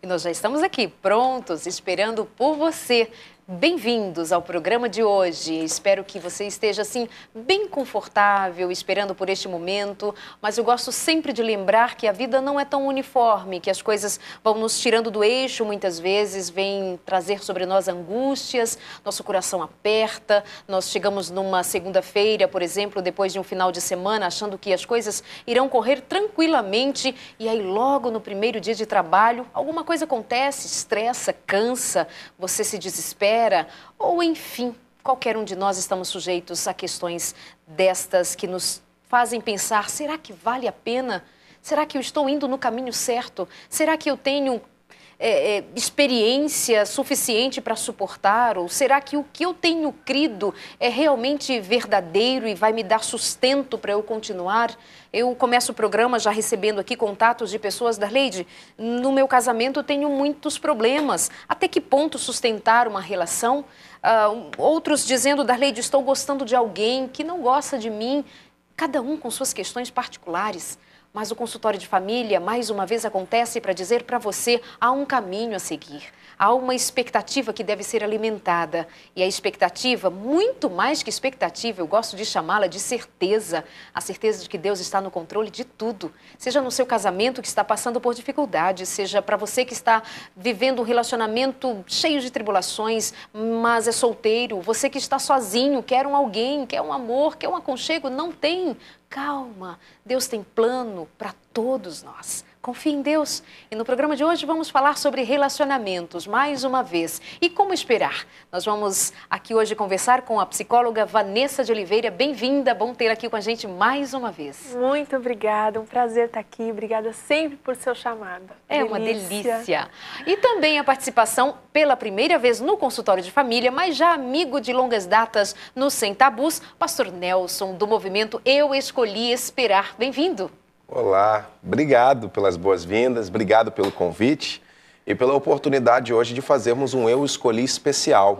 E nós já estamos aqui, prontos, esperando por você. Bem-vindos ao programa de hoje. Espero que você esteja, assim, bem confortável, esperando por este momento. Mas eu gosto sempre de lembrar que a vida não é tão uniforme, que as coisas vão nos tirando do eixo muitas vezes, vêm trazer sobre nós angústias, nosso coração aperta. Nós chegamos numa segunda-feira, por exemplo, depois de um final de semana, achando que as coisas irão correr tranquilamente. E aí, logo no primeiro dia de trabalho, alguma coisa acontece, estressa, cansa, você se desespera. Ou, enfim, qualquer um de nós estamos sujeitos a questões destas que nos fazem pensar, será que vale a pena? Será que eu estou indo no caminho certo? Será que eu tenho experiência suficiente para suportar? Ou será que o que eu tenho crido é realmente verdadeiro e vai me dar sustento para eu continuar? Eu começo o programa já recebendo aqui contatos de pessoas, Darleide, no meu casamento eu tenho muitos problemas. Até que ponto sustentar uma relação? Outros dizendo, Darleide, estou gostando de alguém que não gosta de mim. Cada um com suas questões particulares. Mas o consultório de família, mais uma vez, acontece para dizer para você, há um caminho a seguir. Há uma expectativa que deve ser alimentada. E a expectativa, muito mais que expectativa, eu gosto de chamá-la de certeza. A certeza de que Deus está no controle de tudo. Seja no seu casamento que está passando por dificuldades, seja para você que está vivendo um relacionamento cheio de tribulações, mas é solteiro, você que está sozinho, quer um alguém, quer um amor, quer um aconchego, não tem. Calma, Deus tem plano para todos nós. Confie em Deus. E no programa de hoje vamos falar sobre relacionamentos, mais uma vez. E como esperar? Nós vamos aqui hoje conversar com a psicóloga Vanessa de Oliveira. Bem-vinda, bom ter aqui com a gente mais uma vez. Muito obrigada, um prazer estar aqui. Obrigada sempre por seu chamado. É uma delícia. E também a participação pela primeira vez no consultório de família, mas já amigo de longas datas no Sem Tabus, pastor Nelson, do movimento Eu Escolhi Esperar. Bem-vindo. Olá, obrigado pelas boas-vindas, obrigado pelo convite e pela oportunidade hoje de fazermos um Eu Escolhi especial.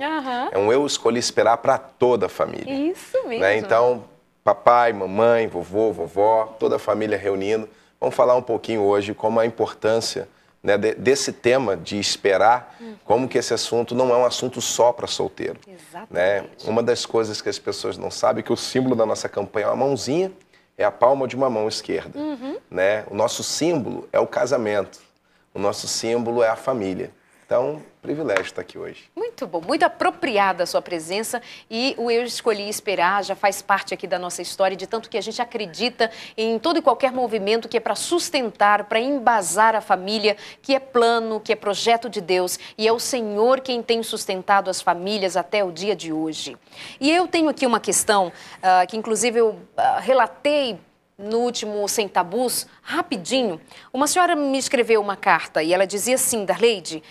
É um Eu Escolhi Esperar para toda a família. Isso mesmo. Né? Então, papai, mamãe, vovô, vovó, toda a família reunindo. Vamos falar um pouquinho hoje como a importância, né, desse tema de esperar, como que esse assunto não é um assunto só para solteiro. Exatamente. Né? Uma das coisas que as pessoas não sabem é que o símbolo da nossa campanha é uma mãozinha, é a palma de uma mão esquerda. Né? O nosso símbolo é o casamento, o nosso símbolo é a família. Então, privilégio estar aqui hoje. Muito bom, muito apropriada a sua presença e o Eu Escolhi Esperar já faz parte aqui da nossa história, de tanto que a gente acredita em todo e qualquer movimento que é para sustentar, para embasar a família, que é plano, que é projeto de Deus e é o Senhor quem tem sustentado as famílias até o dia de hoje. E eu tenho aqui uma questão que inclusive eu relatei no último Sem Tabus, rapidinho, uma senhora me escreveu uma carta e ela dizia assim, Darleide,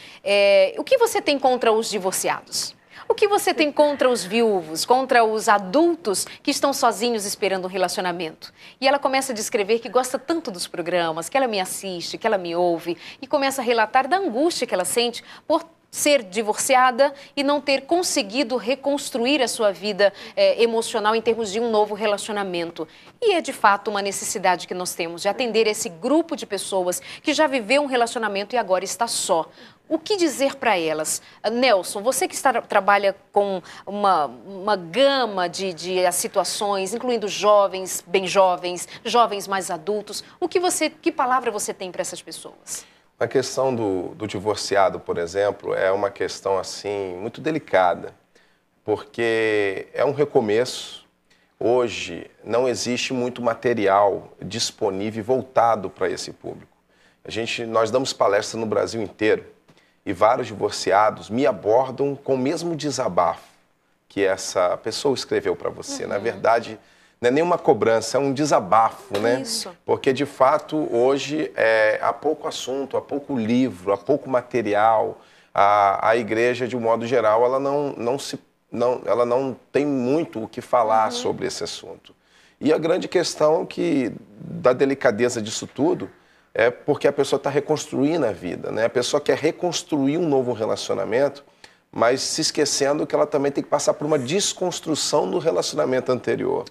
o que você tem contra os divorciados? O que você tem contra os viúvos, contra os adultos que estão sozinhos esperando um relacionamento? E ela começa a descrever que gosta tanto dos programas, que ela me assiste, que ela me ouve e começa a relatar da angústia que ela sente por ser divorciada e não ter conseguido reconstruir a sua vida emocional em termos de um novo relacionamento. E é de fato uma necessidade que nós temos de atender esse grupo de pessoas que já viveu um relacionamento e agora está só. O que dizer para elas? Nelson, você que trabalha com uma gama de situações, incluindo jovens, bem jovens, jovens mais adultos, que palavra você tem para essas pessoas? A questão do divorciado, por exemplo, é uma questão assim muito delicada, porque é um recomeço. Hoje não existe muito material disponível e voltado para esse público. Nós damos palestras no Brasil inteiro e vários divorciados me abordam com o mesmo desabafo que essa pessoa escreveu para você. Na verdade, não é nenhuma cobrança, é um desabafo, né? Isso. Porque, de fato, hoje há pouco assunto, há pouco livro, há pouco material. A igreja, de um modo geral, ela não tem muito o que falar sobre esse assunto. E a grande questão da delicadeza disso tudo é porque a pessoa está reconstruindo a vida, né? A pessoa quer reconstruir um novo relacionamento, mas se esquecendo que ela também tem que passar por uma desconstrução do relacionamento anterior.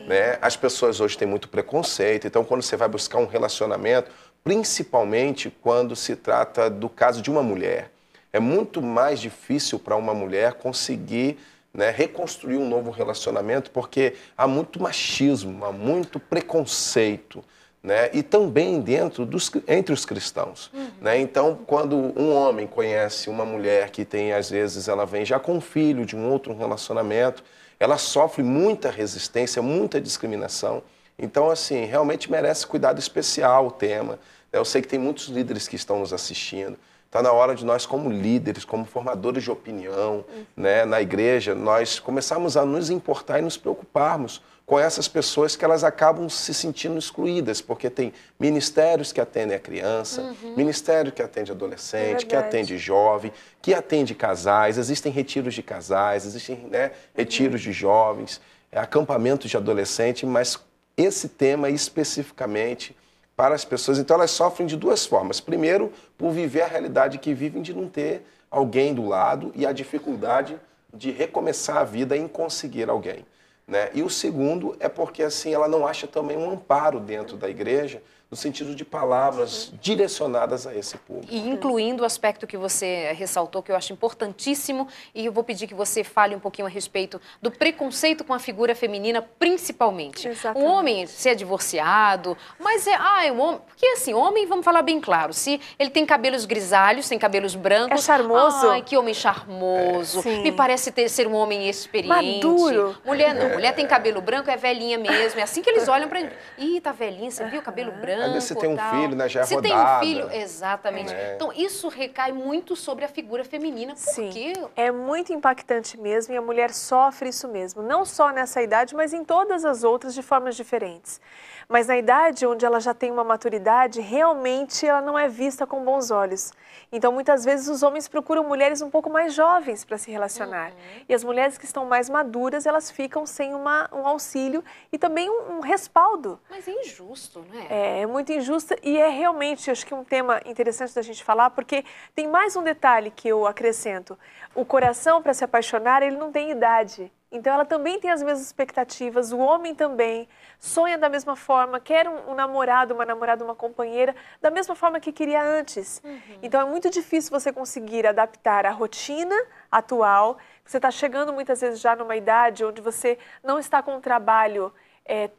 Né? As pessoas hoje têm muito preconceito, então quando você vai buscar um relacionamento, principalmente quando se trata do caso de uma mulher. É muito mais difícil para uma mulher conseguir, né, reconstruir um novo relacionamento, porque há muito machismo, há muito preconceito, né, e também entre os cristãos. Né? Então, quando um homem conhece uma mulher que tem, às vezes, ela vem já com um filho de um outro relacionamento, ela sofre muita resistência, muita discriminação. Então, assim, realmente merece cuidado especial o tema. Eu sei que tem muitos líderes que estão nos assistindo. Está na hora de nós, como líderes, como formadores de opinião, né, na igreja, nós começarmos a nos importar e nos preocuparmos com essas pessoas que elas acabam se sentindo excluídas, porque tem ministérios que atendem a criança, ministério que atende adolescente, que atende jovem, que atende casais, existem retiros de casais, existem, né, retiros de jovens, acampamentos de adolescente, mas esse tema especificamente para as pessoas, então elas sofrem de duas formas. Primeiro, por viver a realidade que vivem de não ter alguém do lado e a dificuldade de recomeçar a vida em conseguir alguém. Né? E o segundo é porque assim ela não acha também um amparo dentro da igreja, no sentido de palavras direcionadas a esse público. E incluindo o aspecto que você ressaltou, que eu acho importantíssimo, e eu vou pedir que você fale um pouquinho a respeito do preconceito com a figura feminina, principalmente. Exatamente. O homem, se é divorciado, mas é um homem... Porque assim, homem, vamos falar bem claro, se ele tem cabelos grisalhos, tem cabelos brancos... É charmoso. Ai, que homem charmoso. Me parece ser um homem experiente. Maduro. Mulher não, mulher tem cabelo branco, é velhinha mesmo. É assim que eles olham pra gente. Ih, tá velhinha, você viu o cabelo branco? Às vezes você tem um filho, né, já é Você rodada. tem um filho, exatamente. Então, isso recai muito sobre a figura feminina. Por quê? É muito impactante mesmo e a mulher sofre isso mesmo. Não só nessa idade, mas em todas as outras de formas diferentes. Mas na idade onde ela já tem uma maturidade, realmente ela não é vista com bons olhos. Então, muitas vezes, os homens procuram mulheres um pouco mais jovens para se relacionar. E as mulheres que estão mais maduras, elas ficam sem um auxílio e também um respaldo. Mas é injusto, não é? É muito injusta e é realmente, acho que um tema interessante da gente falar, porque tem mais um detalhe que eu acrescento. O coração, para se apaixonar, ele não tem idade. Então, ela também tem as mesmas expectativas, o homem também sonha da mesma forma, quer um namorado, uma namorada, uma companheira, da mesma forma que queria antes. Então, é muito difícil você conseguir adaptar a rotina atual. Você está chegando muitas vezes já numa idade onde você não está com um trabalho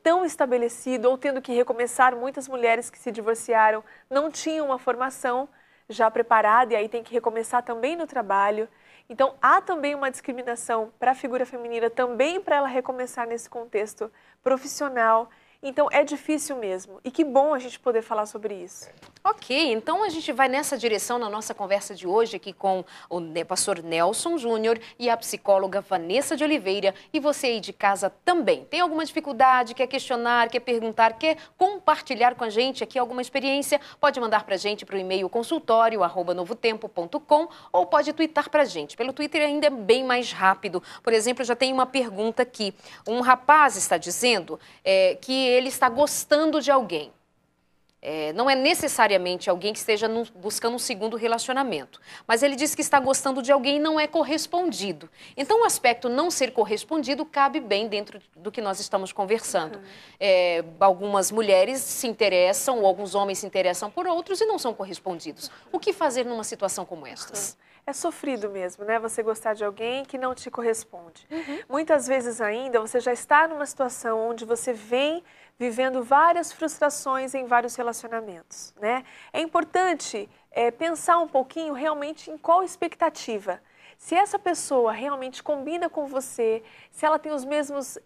tão estabelecido ou tendo que recomeçar. Muitas mulheres que se divorciaram não tinham uma formação já preparada e aí tem que recomeçar também no trabalho. Então, há também uma discriminação para a figura feminina, também para ela recomeçar nesse contexto profissional. Então, é difícil mesmo. E que bom a gente poder falar sobre isso. Ok, então a gente vai nessa direção na nossa conversa de hoje aqui com o pastor Nelson Júnior e a psicóloga Vanessa de Oliveira. E você aí de casa também. Tem alguma dificuldade, quer questionar, quer perguntar, quer compartilhar com a gente aqui alguma experiência? Pode mandar para a gente para o e-mail consultório@novotempo.com ou pode twittar para a gente. Pelo Twitter ainda é bem mais rápido. Por exemplo, já tem uma pergunta aqui. Um rapaz está dizendo que ele está gostando de alguém. Não é necessariamente alguém que esteja buscando um segundo relacionamento, mas ele diz que está gostando de alguém e não é correspondido. Então, o aspecto não ser correspondido cabe bem dentro do que nós estamos conversando. Algumas mulheres se interessam, ou alguns homens se interessam por outros e não são correspondidos. O que fazer numa situação como estas? É sofrido mesmo, né? Você gostar de alguém que não te corresponde. Muitas vezes ainda você já está numa situação onde você vem vivendo várias frustrações em vários relacionamentos, né? É importante pensar um pouquinho realmente em qual expectativa. Se essa pessoa realmente combina com você, se ela tem as mesmas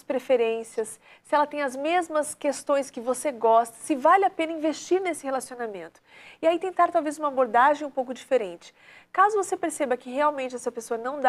preferências, se ela tem as mesmas questões que você gosta, se vale a pena investir nesse relacionamento. E aí tentar talvez uma abordagem um pouco diferente. Caso você perceba que realmente essa pessoa não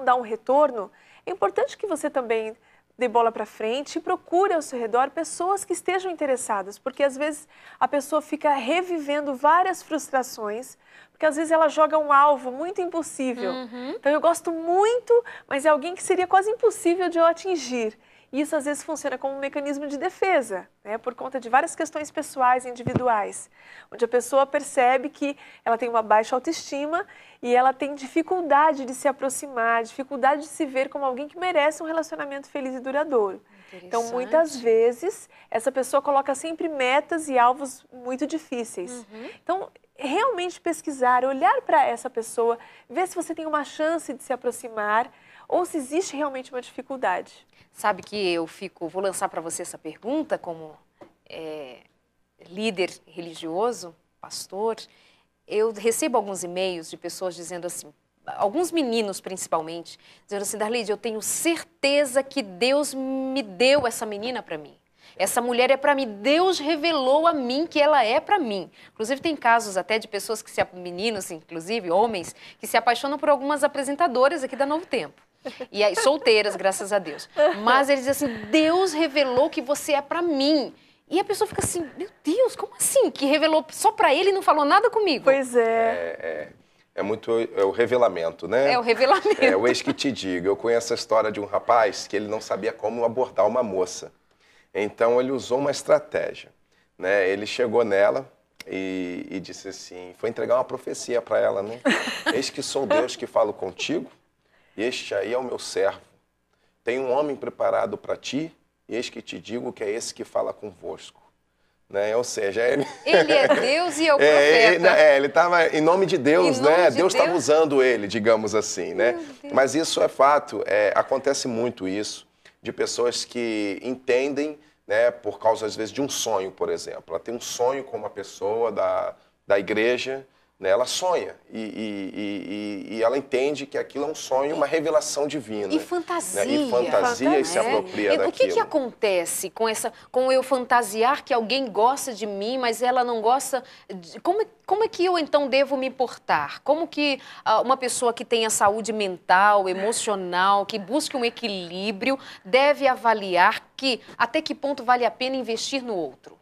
dá um retorno, é importante que você também dê bola para frente e procure ao seu redor pessoas que estejam interessadas, porque às vezes a pessoa fica revivendo várias frustrações, porque às vezes ela joga um alvo muito impossível. Então eu gosto muito, mas é alguém que seria quase impossível de eu atingir. E isso às vezes funciona como um mecanismo de defesa, né, por conta de várias questões pessoais e individuais, onde a pessoa percebe que ela tem uma baixa autoestima e ela tem dificuldade de se aproximar, dificuldade de se ver como alguém que merece um relacionamento feliz e duradouro. Então, muitas vezes, essa pessoa coloca sempre metas e alvos muito difíceis. Então, realmente pesquisar, olhar para essa pessoa, ver se você tem uma chance de se aproximar ou se existe realmente uma dificuldade. Sabe que vou lançar para você essa pergunta como líder religioso, pastor. Eu recebo alguns e-mails de pessoas dizendo assim, alguns meninos principalmente, dizendo assim, Darlide, eu tenho certeza que Deus me deu essa menina para mim. Essa mulher é para mim. Deus revelou a mim que ela é para mim. Inclusive, tem casos até de pessoas meninos, inclusive, homens, que se apaixonam por algumas apresentadoras aqui da Novo Tempo. E aí, solteiras, graças a Deus. Mas eles dizem assim, Deus revelou que você é para mim. E a pessoa fica assim, meu Deus, como assim? Que revelou só para ele e não falou nada comigo? Pois é. É o revelamento, né? É o revelamento. É o eis que te digo. Eu conheço a história de um rapaz que ele não sabia como abordar uma moça. Então, ele usou uma estratégia, né? Ele chegou nela e disse assim, foi entregar uma profecia para ela, né? Eis que sou Deus que falo contigo, e este aí é o meu servo. Tem um homem preparado para ti, e eis que te digo que é esse que fala convosco. Né? Ou seja, ele é Deus e é o profeta. Ele estava em nome de Deus, né? Deus estava usando ele, digamos assim, né? Mas isso é fato, acontece muito isso, de pessoas que entendem, né, por causa, às vezes, de um sonho, por exemplo. Ela tem um sonho com uma pessoa da igreja, né? Ela sonha e ela entende que aquilo é um sonho, uma revelação divina. E fantasia. Né? E fantasia e se apropria daquilo. O que acontece com eu fantasiar que alguém gosta de mim, mas ela não gosta? Como é que eu, então, devo me portar? Como que uma pessoa que tenha saúde mental, emocional, que busque um equilíbrio, deve avaliar até que ponto vale a pena investir no outro?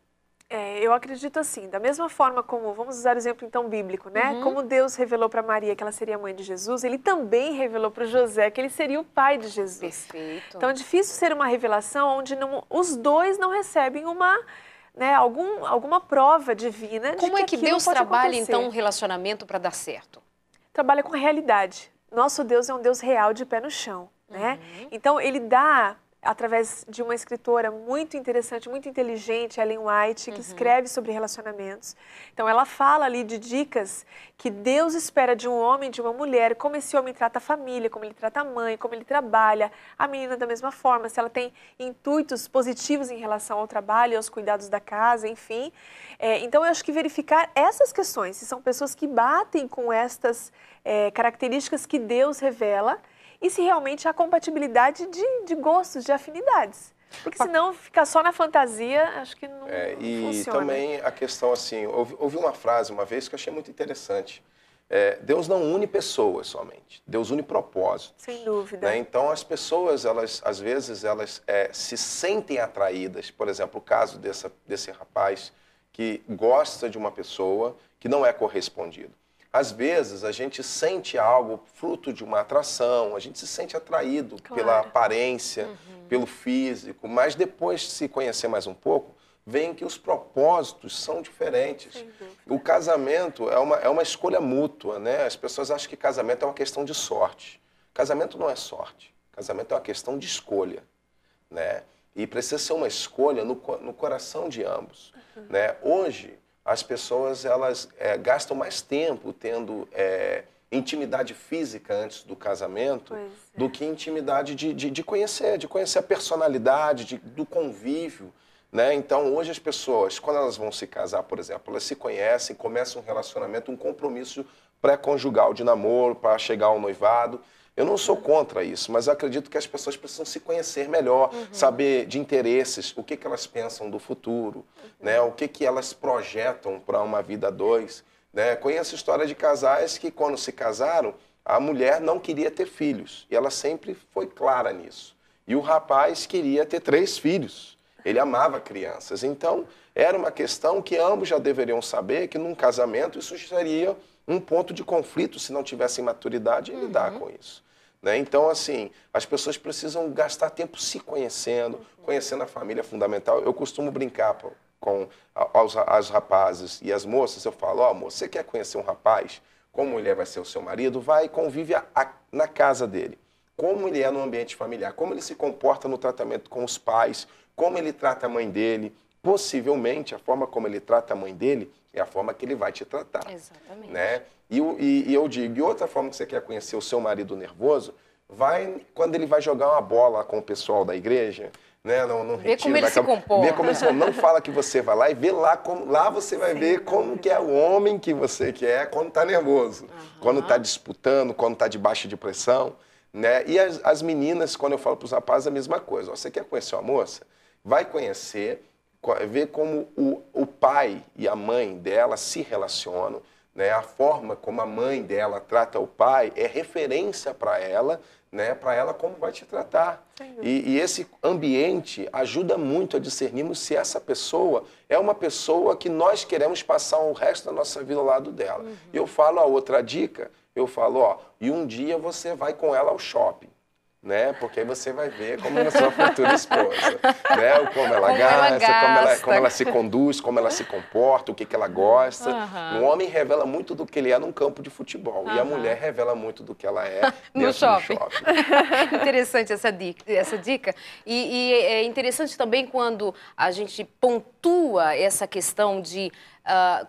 Eu acredito assim, da mesma forma como, vamos usar o exemplo então bíblico, né? Como Deus revelou para Maria que ela seria a mãe de Jesus, ele também revelou para José que ele seria o pai de Jesus. Perfeito. Então é difícil ser uma revelação onde os dois não recebem alguma prova divina de Como que é que aquilo Deus pode trabalha acontecer. então um relacionamento para dar certo? Trabalha com a realidade. Nosso Deus é um Deus real de pé no chão, né? Então ele dá, através de uma escritora muito interessante, muito inteligente, Ellen White, que escreve sobre relacionamentos. Então, ela fala ali de dicas que Deus espera de um homem, de uma mulher, como esse homem trata a família, como ele trata a mãe, como ele trabalha, a menina da mesma forma, se ela tem intuitos positivos em relação ao trabalho, aos cuidados da casa, enfim. Então, eu acho que verificar essas questões, se são pessoas que batem com estas características que Deus revela, e se realmente há compatibilidade de gostos, de afinidades. Porque senão ficar só na fantasia, acho que não funciona. E também a questão assim, ouvi uma frase uma vez que eu achei muito interessante. Deus não une pessoas somente, Deus une propósitos. Sem dúvida. Né? Então as pessoas, às vezes, se sentem atraídas. Por exemplo, o caso desse rapaz que gosta de uma pessoa que não é correspondido. Às vezes, a gente sente algo fruto de uma atração, a gente se sente atraído pela aparência, pelo físico, mas depois de se conhecer mais um pouco, vem que os propósitos são diferentes. O casamento é uma escolha mútua, né? As pessoas acham que casamento é uma questão de sorte. Casamento não é sorte, casamento é uma questão de escolha, né? E precisa ser uma escolha no coração de ambos, né? Hoje, as pessoas gastam mais tempo tendo intimidade física antes do casamento do que intimidade de conhecer a personalidade, do convívio. Né? Então, hoje as pessoas, quando elas vão se casar, por exemplo, elas se conhecem, começam um relacionamento, um compromisso pré-conjugal de namoro para chegar ao noivado. Eu não sou contra isso, mas eu acredito que as pessoas precisam se conhecer melhor, saber de interesses, o que elas pensam do futuro, né? O que elas projetam para uma vida a dois. Né? Conheço história de casais que, quando se casaram, a mulher não queria ter filhos, e ela sempre foi clara nisso. E o rapaz queria ter 3 filhos, ele amava crianças. Então, era uma questão que ambos já deveriam saber que, num casamento, isso seria um ponto de conflito se não tivessem maturidade em lidar com isso. Né? Então, assim, as pessoas precisam gastar tempo se conhecendo, conhecendo a família é fundamental. Eu costumo brincar com os rapazes e as moças, eu falo, moça, você quer conhecer um rapaz? Como mulher vai ser o seu marido? Vai e convive na casa dele. como ele é no ambiente familiar, como ele se comporta no tratamento com os pais, como ele trata a mãe dele. Possivelmente, a forma como ele trata a mãe dele é a forma que ele vai te tratar. Exatamente. Né? E eu digo, e outra forma que você quer conhecer o seu marido nervoso, vai quando ele vai jogar uma bola com o pessoal da igreja, né, no Vê como ele se comporta. Vê como ele se comporta. Não fala que você vai lá e vê lá, lá você vai ver como que é o homem que você quer quando está nervoso, quando está disputando, quando está debaixo de pressão. Né? E as meninas, quando eu falo para os rapazes, a mesma coisa. Ó, você quer conhecer uma moça? Vai conhecer, ver como o pai e a mãe dela se relacionam, né? A forma como a mãe dela trata o pai é referência para ela, né? Para ela como vai te tratar. E esse ambiente ajuda muito a discernirmos se essa pessoa é uma pessoa que nós queremos passar o resto da nossa vida ao lado dela. Eu falo a outra dica, eu falo, ó, e um dia você vai com ela ao shopping. Né? Porque aí você vai ver como é a sua futura esposa, né? Como ela gasta, como ela se conduz, como ela se comporta, o que ela gosta. O homem revela muito do que ele é num campo de futebol e a mulher revela muito do que ela é no shopping. Do shopping. Interessante essa dica. E é interessante também quando a gente pontua essa questão de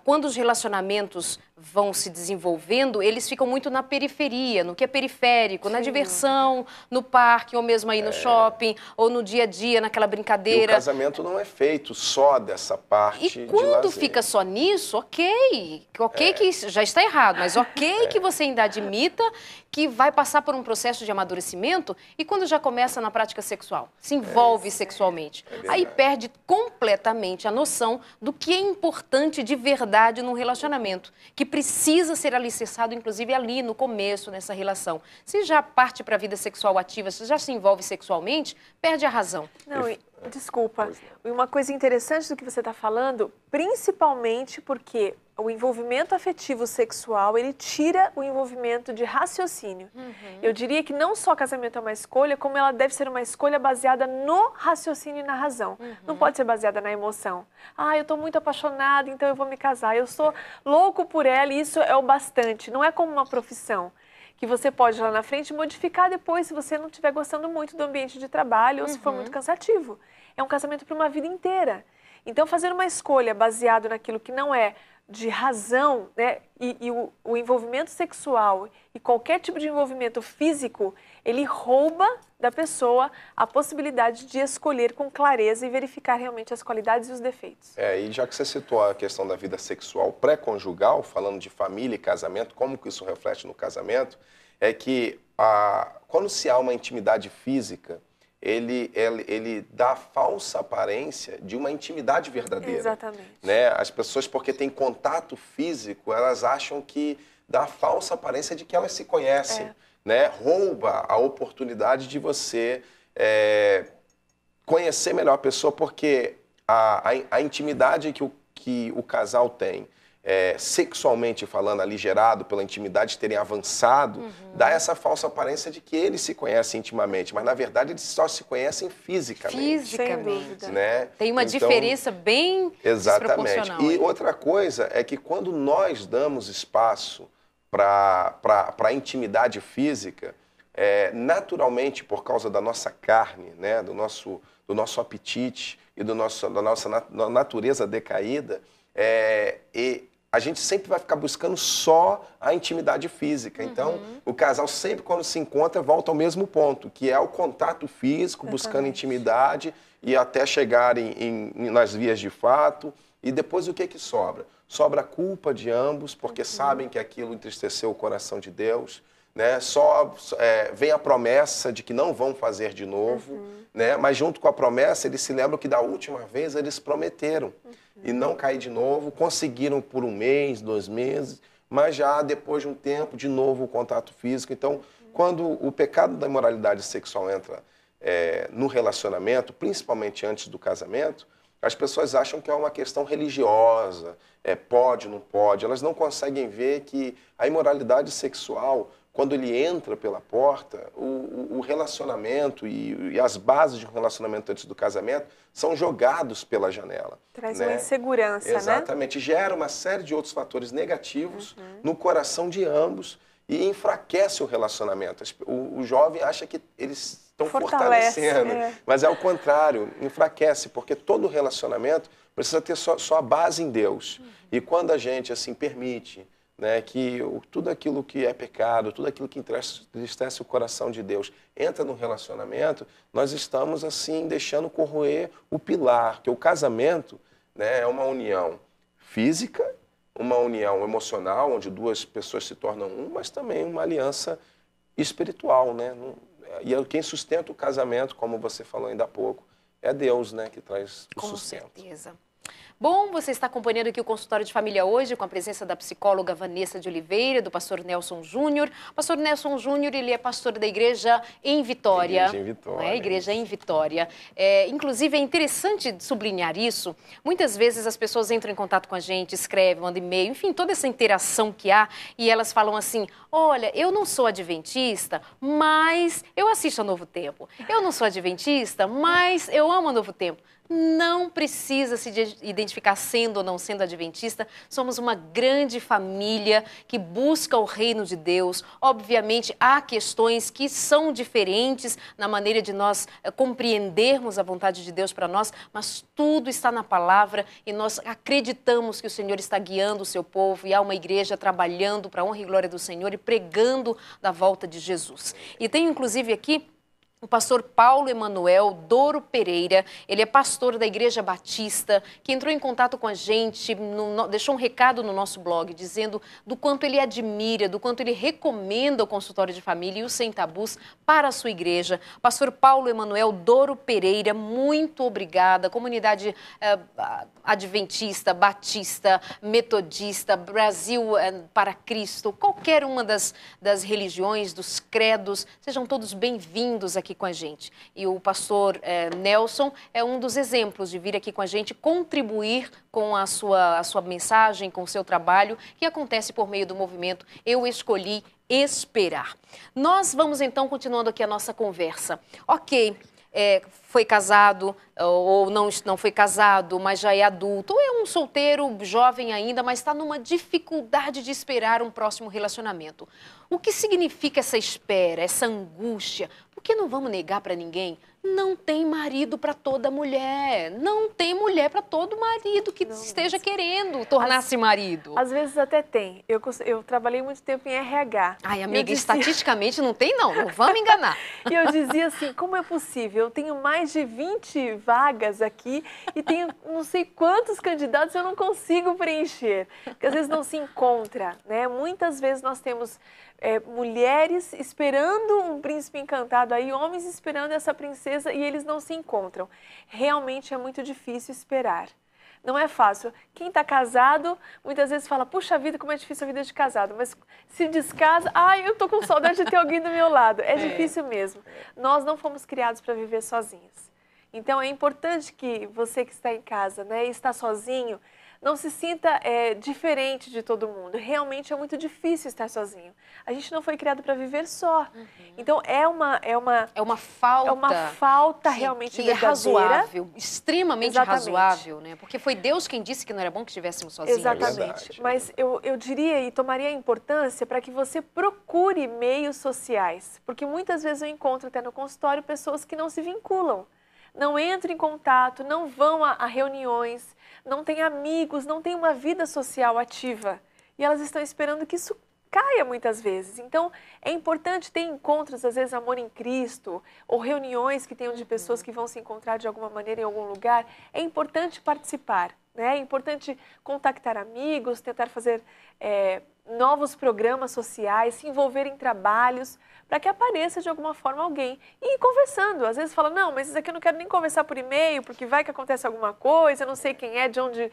quando os relacionamentos vão se desenvolvendo, eles ficam muito na periferia, no que é periférico, na diversão, no parque, ou mesmo aí no shopping, ou no dia a dia, naquela brincadeira. E o casamento não é feito só dessa parte de lazer. E quando fica só nisso, ok que já está errado, mas ok que você ainda admita que vai passar por um processo de amadurecimento e quando já começa na prática sexual, se envolve sexualmente, aí perde completamente a noção do que é importante de verdade num relacionamento, que precisa ser alicerçado, inclusive, ali no começo, nessa relação. Se já parte para a vida sexual ativa, se já se envolve sexualmente, perde a razão. Não, desculpa. Uma coisa interessante do que você está falando, principalmente porque o envolvimento afetivo sexual, ele tira o envolvimento de raciocínio. Eu diria que não só casamento é uma escolha, como ela deve ser uma escolha baseada no raciocínio e na razão. Não pode ser baseada na emoção. Ah, eu estou muito apaixonada, então eu vou me casar. Eu sou louco por ela e isso é o bastante. Não é como uma profissão que você pode lá na frente modificar depois se você não estiver gostando muito do ambiente de trabalho ou se for muito cansativo. É um casamento para uma vida inteira. Então, fazer uma escolha baseada naquilo que não é de razão, né, e o envolvimento sexual e qualquer tipo de envolvimento físico, ele rouba da pessoa a possibilidade de escolher com clareza e verificar realmente as qualidades e os defeitos. E já que você citou a questão da vida sexual pré-conjugal, falando de família e casamento, como que isso reflete no casamento, é que quando se há uma intimidade física, ele dá a falsa aparência de uma intimidade verdadeira. Exatamente. Né? As pessoas, porque têm contato físico, elas acham que dá a falsa aparência de que elas se conhecem. Né? Rouba a oportunidade de você conhecer melhor a pessoa, porque a intimidade que o casal tem, sexualmente falando, ali gerado pela intimidade terem avançado, dá essa falsa aparência de que eles se conhecem intimamente, mas na verdade eles só se conhecem fisicamente. Sem dúvida. Né? Tem uma diferença bem desproporcional. E outra coisa é que quando nós damos espaço para a intimidade física, naturalmente, por causa da nossa carne, né, do nosso apetite e da nossa natureza decaída, e a gente sempre vai ficar buscando só a intimidade física. Então, o casal sempre, quando se encontra, volta ao mesmo ponto, que é o contato físico, buscando intimidade e até chegarem nas vias de fato. E depois o que sobra? Sobra a culpa de ambos, porque sabem que aquilo entristeceu o coração de Deus. Né? Vem a promessa de que não vão fazer de novo, né? Mas junto com a promessa, eles se lembram que da última vez eles prometeram. E não cair de novo, conseguiram por 1 mês, 2 meses, mas já depois de um tempo, de novo o contato físico. Então, quando o pecado da imoralidade sexual entra no relacionamento, principalmente antes do casamento, as pessoas acham que é uma questão religiosa, pode, não pode. Elas não conseguem ver que a imoralidade sexual, quando ele entra pela porta, o relacionamento e as bases de um relacionamento antes do casamento são jogados pela janela. Traz uma insegurança, Exatamente. Gera uma série de outros fatores negativos no coração de ambos e enfraquece o relacionamento. O jovem acha que eles estão fortalecendo, mas é o contrário, enfraquece, porque todo relacionamento precisa ter só a base em Deus. E quando a gente assim permite, né, que tudo aquilo que é pecado, tudo aquilo que entristece o coração de Deus entra no relacionamento, nós estamos assim deixando corroer o pilar, que o casamento, né, é uma união física, uma união emocional, onde duas pessoas se tornam um, mas também uma aliança espiritual, né? E quem sustenta o casamento, como você falou ainda há pouco, é Deus, né, que traz o sustento. Com certeza. Bom, você está acompanhando aqui o Consultório de Família hoje com a presença da psicóloga Vanessa de Oliveira, do pastor Nelson Júnior. O pastor Nelson Júnior, ele é pastor da Igreja em Vitória. Igreja em Vitória. Igreja em Vitória. Inclusive, é interessante sublinhar isso. Muitas vezes as pessoas entram em contato com a gente, escrevem, mandam e-mail, enfim, toda essa interação que há, e elas falam assim, olha, eu não sou adventista, mas eu assisto a Novo Tempo. Eu não sou adventista, mas eu amo a Novo Tempo. Não precisa se identificar sendo ou não sendo adventista. Somos uma grande família que busca o reino de Deus. Obviamente, há questões que são diferentes na maneira de nós compreendermos a vontade de Deus para nós, mas tudo está na palavra e nós acreditamos que o Senhor está guiando o seu povo e há uma igreja trabalhando para a honra e glória do Senhor e pregando da volta de Jesus. E tem inclusive aqui o pastor Paulo Emanuel Doro Pereira, ele é pastor da Igreja Batista, que entrou em contato com a gente, deixou um recado no nosso blog, dizendo do quanto ele admira, do quanto ele recomenda o consultório de família e o Sem Tabus para a sua igreja. Pastor Paulo Emanuel Doro Pereira, muito obrigada. Comunidade adventista, batista, metodista, Brasil para Cristo, qualquer uma das religiões, dos credos, sejam todos bem-vindos aqui com a gente. E o pastor Nelson é um dos exemplos de vir aqui com a gente contribuir com a sua mensagem, com o seu trabalho, que acontece por meio do movimento Eu Escolhi Esperar. Nós vamos então continuando aqui a nossa conversa. Ok, foi casado ou não foi casado, mas já é adulto, ou é um solteiro, jovem ainda, mas está numa dificuldade de esperar um próximo relacionamento. O que significa essa espera, essa angústia? Porque não vamos negar para ninguém, não tem marido para toda mulher, não tem mulher para todo marido que esteja querendo tornar-se marido. Às vezes até tem. Eu trabalhei muito tempo em RH. Ai, amiga, estatisticamente não tem não vamos enganar. E eu dizia assim, como é possível? Eu tenho mais de 20 vagas aqui e tenho não sei quantos candidatos eu não consigo preencher. Porque às vezes não se encontra, né? Muitas vezes nós temos mulheres esperando um príncipe encantado, aí homens esperando essa princesa e eles não se encontram. Realmente é muito difícil esperar. Não é fácil. Quem está casado, muitas vezes fala, puxa vida, como é difícil a vida de casado. Mas se descasa, eu estou com saudade de ter alguém do meu lado. É difícil mesmo. Nós não fomos criados para viver sozinhos. Então é importante que você que está em casa, né, e está sozinho, não se sinta diferente de todo mundo. Realmente é muito difícil estar sozinho. A gente não foi criado para viver só. Então é uma falta realmente verdadeira. É razoável, extremamente razoável, né? Porque foi Deus quem disse que não era bom que estivéssemos sozinhos. Exatamente. Mas eu diria e tomaria a importância para que você procure meios sociais. Porque muitas vezes eu encontro até no consultório pessoas que não se vinculam. Não entram em contato, não vão a reuniões, não têm amigos, não têm uma vida social ativa. E elas estão esperando que isso caia muitas vezes. Então, é importante ter encontros, às vezes, Amor em Cristo, ou reuniões que tenham de pessoas que vão se encontrar de alguma maneira em algum lugar. É importante participar, né? É importante contactar amigos, tentar fazer novos programas sociais, se envolver em trabalhos, para que apareça de alguma forma alguém. E ir conversando. Às vezes fala, não, mas isso aqui eu não quero nem conversar por e-mail, porque vai que acontece alguma coisa, eu não sei quem é, de onde é.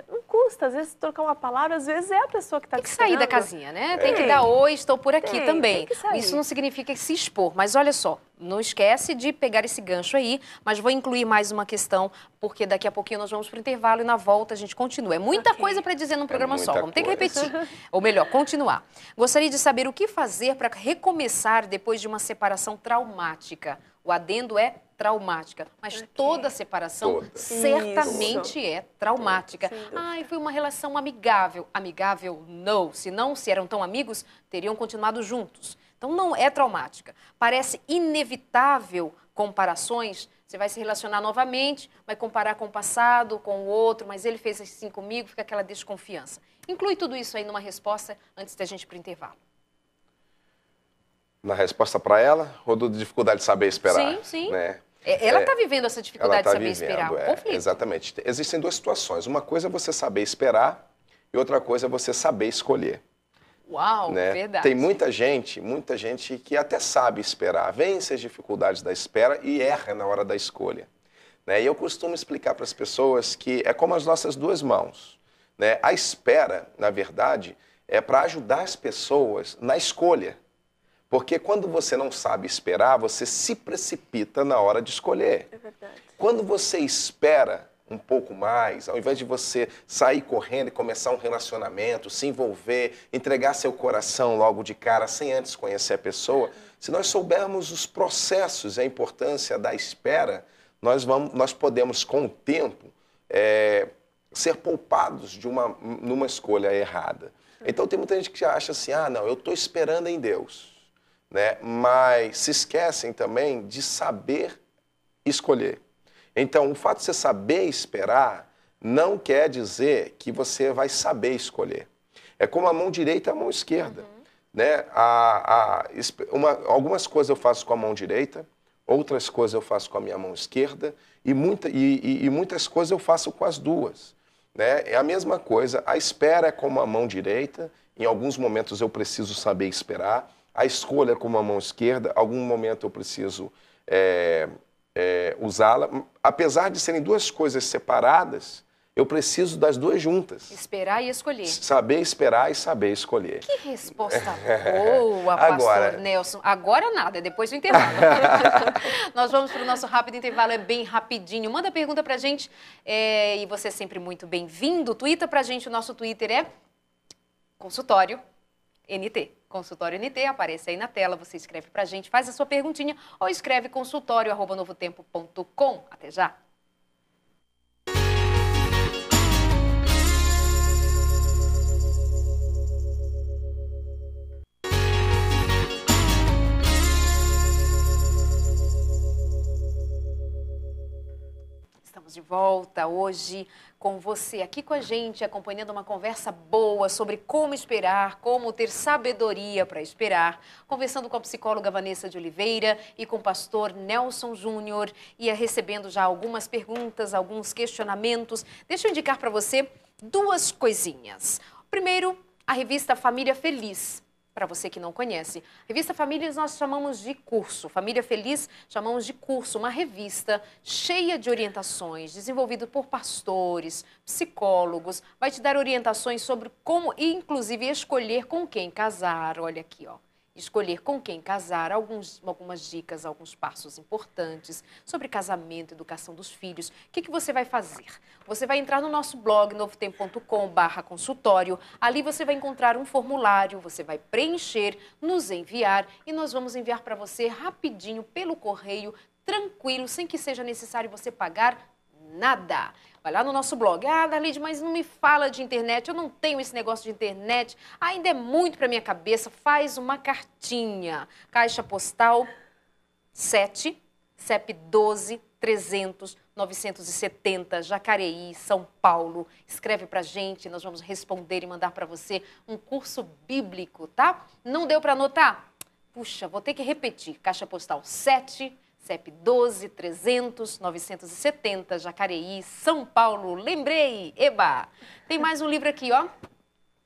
Não custa, às vezes, trocar uma palavra, às vezes é a pessoa que está te esperando. Tem que sair da casinha, né? Tem que dar oi, estou por aqui também. Tem que sair. Isso não significa se expor, mas olha só, não esquece de pegar esse gancho aí, mas vou incluir mais uma questão, porque daqui a pouquinho nós vamos para o intervalo e na volta a gente continua. É muita coisa para dizer num programa só, vamos ter que repetir. Ou melhor, continuar. Gostaria de saber o que fazer para recomeçar depois de uma separação traumática. O adendo é traumática, mas toda separação certamente é traumática. Ai, foi uma relação amigável. Amigável, não. Se não, se eram tão amigos, teriam continuado juntos. Então, não é traumática. Parece inevitável comparações. Você vai se relacionar novamente, vai comparar com o passado, com o outro, mas ele fez assim comigo, fica aquela desconfiança. Inclui tudo isso aí numa resposta antes da gente ir para o intervalo. Na resposta para ela, ou da dificuldade de saber esperar? Sim, sim. Né? Ela está vivendo essa dificuldade de saber esperar, o conflito. Exatamente. Existem duas situações. Uma coisa é você saber esperar e outra coisa é você saber escolher. Uau, né? Verdade. Tem muita gente que até sabe esperar, vence as dificuldades da espera e erra na hora da escolha. Né? E eu costumo explicar para as pessoas que é como as nossas duas mãos. Né? A espera, na verdade, é para ajudar as pessoas na escolha. Porque quando você não sabe esperar, você se precipita na hora de escolher. É verdade. Quando você espera um pouco mais, ao invés de você sair correndo e começar um relacionamento, se envolver, entregar seu coração logo de cara, sem antes conhecer a pessoa, se nós soubermos os processos e a importância da espera, nós podemos, com o tempo, ser poupados numa escolha errada. Então tem muita gente que acha assim, não, eu estou esperando em Deus. Né? Mas se esquecem também de saber escolher. Então, o fato de você saber esperar não quer dizer que você vai saber escolher. É como a mão direita e a mão esquerda. Né? Algumas coisas eu faço com a mão direita, outras coisas eu faço com a minha mão esquerda e muitas coisas eu faço com as duas. Né? É a mesma coisa, a espera é como a mão direita, em alguns momentos eu preciso saber esperar. A escolha com a mão esquerda, algum momento eu preciso usá-la. Apesar de serem duas coisas separadas, eu preciso das duas juntas. Esperar e escolher. Saber esperar e saber escolher. Que resposta boa, pastor Nelson. Agora nada, é depois do intervalo. Nós vamos para o nosso rápido intervalo, é bem rapidinho. Manda pergunta para a gente e você é sempre muito bem-vindo. Twitta para a gente, o nosso Twitter é Consultório NT. Consultório NT, aparece aí na tela, você escreve pra gente, faz a sua perguntinha ou escreve consultório@novotempo.com. Até já! Estamos de volta hoje com você aqui com a gente, acompanhando uma conversa boa sobre como esperar, como ter sabedoria para esperar, conversando com a psicóloga Vanessa de Oliveira e com o pastor Nelson Júnior, e recebendo já algumas perguntas, alguns questionamentos. Deixa eu indicar para você duas coisinhas. Primeiro, a revista Família Feliz. Para você que não conhece, Revista Famílias nós chamamos de curso, Família Feliz chamamos de curso, uma revista cheia de orientações, desenvolvida por pastores, psicólogos, vai te dar orientações sobre como, inclusive, escolher com quem casar, olha aqui, ó. Escolher com quem casar, algumas dicas, alguns passos importantes sobre casamento, educação dos filhos. O que você vai fazer? Você vai entrar no nosso blog, novotempo.com/consultório. Ali você vai encontrar um formulário, você vai preencher, nos enviar e nós vamos enviar para você rapidinho pelo correio, tranquilo, sem que seja necessário você pagar nada. Vai lá no nosso blog. Darlide, mas não me fala de internet, eu não tenho esse negócio de internet, ainda é muito para minha cabeça. Faz uma cartinha. Caixa Postal 7, CEP 12 300 970, Jacareí, São Paulo. Escreve pra gente, nós vamos responder e mandar para você um curso bíblico, tá? Não deu para anotar? Puxa, vou ter que repetir. Caixa Postal 7, CEP 12 300 970, Jacareí, São Paulo. Lembrei! Eba! Tem mais um livro aqui, ó.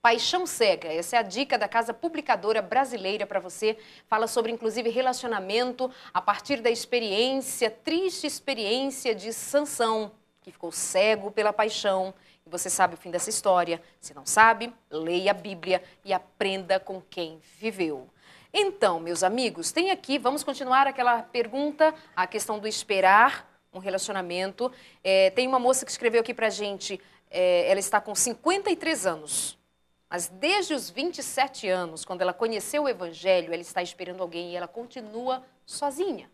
Paixão Cega. Essa é a dica da Casa Publicadora Brasileira para você. Fala sobre, inclusive, relacionamento a partir da experiência, triste experiência de Sansão, que ficou cego pela paixão. E você sabe o fim dessa história. Se não sabe, leia a Bíblia e aprenda com quem viveu. Então, meus amigos, tem aqui, vamos continuar aquela pergunta, a questão do esperar um relacionamento. Tem uma moça que escreveu aqui pra gente, ela está com 53 anos, mas desde os 27 anos, quando ela conheceu o Evangelho, ela está esperando alguém e ela continua sozinha.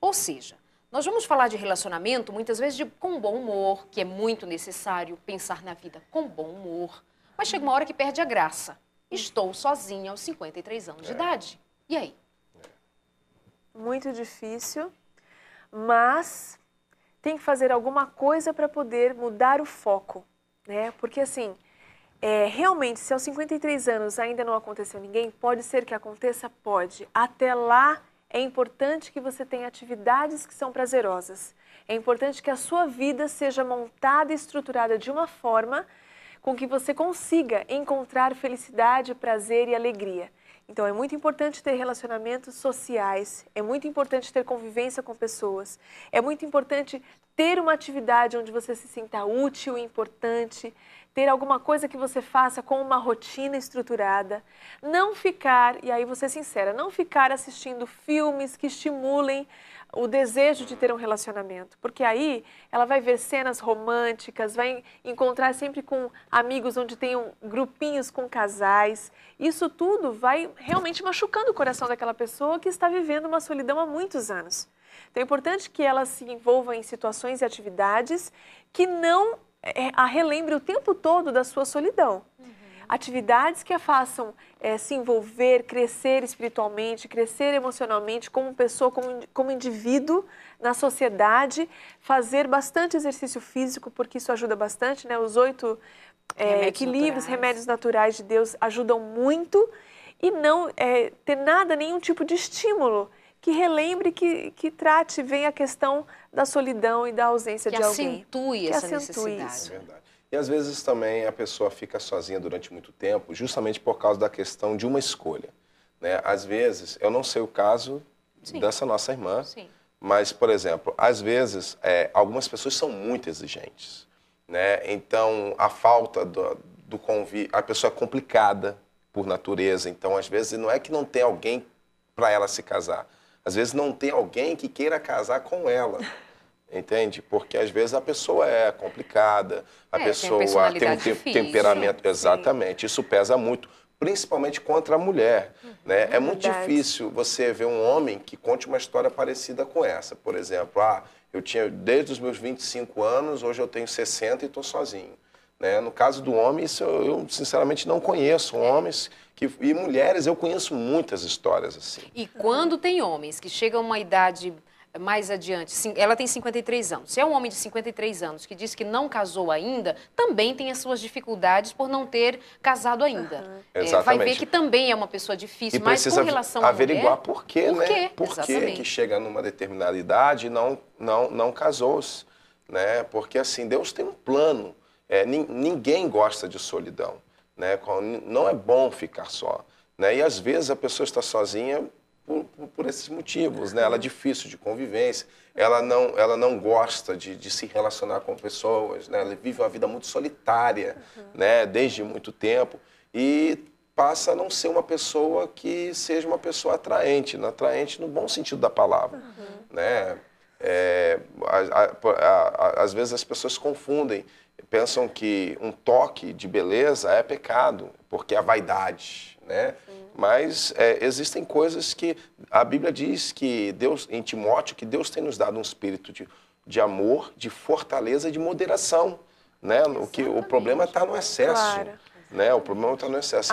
Ou seja, nós vamos falar de relacionamento muitas vezes com bom humor, que é muito necessário pensar na vida com bom humor. Mas chega uma hora que perde a graça. Estou sozinha aos 53 anos de idade. E aí? Muito difícil, mas tem que fazer alguma coisa para poder mudar o foco, né? Porque assim, realmente, se aos 53 anos ainda não aconteceu ninguém, pode ser que aconteça? Pode. Até lá, é importante que você tenha atividades que são prazerosas. É importante que a sua vida seja montada e estruturada de uma forma com que você consiga encontrar felicidade, prazer e alegria. Então, é muito importante ter relacionamentos sociais, é muito importante ter convivência com pessoas, é muito importante ter uma atividade onde você se sinta útil e importante, ter alguma coisa que você faça com uma rotina estruturada, não ficar, e aí vou ser sincera, não ficar assistindo filmes que estimulem o desejo de ter um relacionamento, porque aí ela vai ver cenas românticas, vai encontrar sempre com amigos onde tenham grupinhos com casais. Isso tudo vai realmente machucando o coração daquela pessoa que está vivendo uma solidão há muitos anos. Então é importante que ela se envolva em situações e atividades que não a relembre o tempo todo da sua solidão. Atividades que a façam se envolver, crescer espiritualmente, crescer emocionalmente como pessoa, como indivíduo na sociedade, fazer bastante exercício físico, porque isso ajuda bastante, né? Os 8 equilíbrios, remédios naturais de Deus ajudam muito, e não ter nada, nenhum tipo de estímulo que relembre, que trate, venha a questão da solidão e da ausência de alguém. Acentue essa necessidade. Isso. É verdade. E às vezes também a pessoa fica sozinha durante muito tempo, justamente por causa da questão de uma escolha, né? Às vezes, eu não sei o caso dessa nossa irmã, mas, por exemplo, às vezes algumas pessoas são muito exigentes, né? Então, a falta do convívio, a pessoa é complicada por natureza, então às vezes não é que não tem alguém para ela se casar, às vezes não tem alguém que queira casar com ela. Entende? Porque às vezes a pessoa é complicada, a pessoa tem um temperamento. Exatamente, isso pesa muito, principalmente contra a mulher. Né? É muito difícil você ver um homem que conte uma história parecida com essa. Por exemplo, eu tinha desde os meus 25 anos, hoje eu tenho 60 e estou sozinho. Né? No caso do homem, isso eu sinceramente não conheço. Homens e mulheres, eu conheço muitas histórias assim. E quando tem homens que chegam a uma idade mais adiante, ela tem 53 anos. Se é um homem de 53 anos que diz que não casou ainda, também tem as suas dificuldades por não ter casado ainda. Vai ver que também é uma pessoa difícil, e mas com relação à mulher... averiguar por quê, né? Por que chega numa determinada idade e não casou-se, né? Porque assim, Deus tem um plano. Ninguém gosta de solidão, né? Não é bom ficar só, né? E às vezes a pessoa está sozinha por esses motivos, né? Ela é difícil de convivência, ela não gosta de se relacionar com pessoas, né? Ela vive uma vida muito solitária, né? Desde muito tempo, e passa a não ser uma pessoa que seja uma pessoa atraente no bom sentido da palavra, né? Às vezes as pessoas confundem, pensam que um toque de beleza é pecado, porque é vaidade, né? Mas existem coisas que a Bíblia diz que Deus, em Timóteo, que Deus tem nos dado um espírito de amor, de fortaleza e de moderação, né? O problema está no excesso. Claro. Né? O problema está no excesso.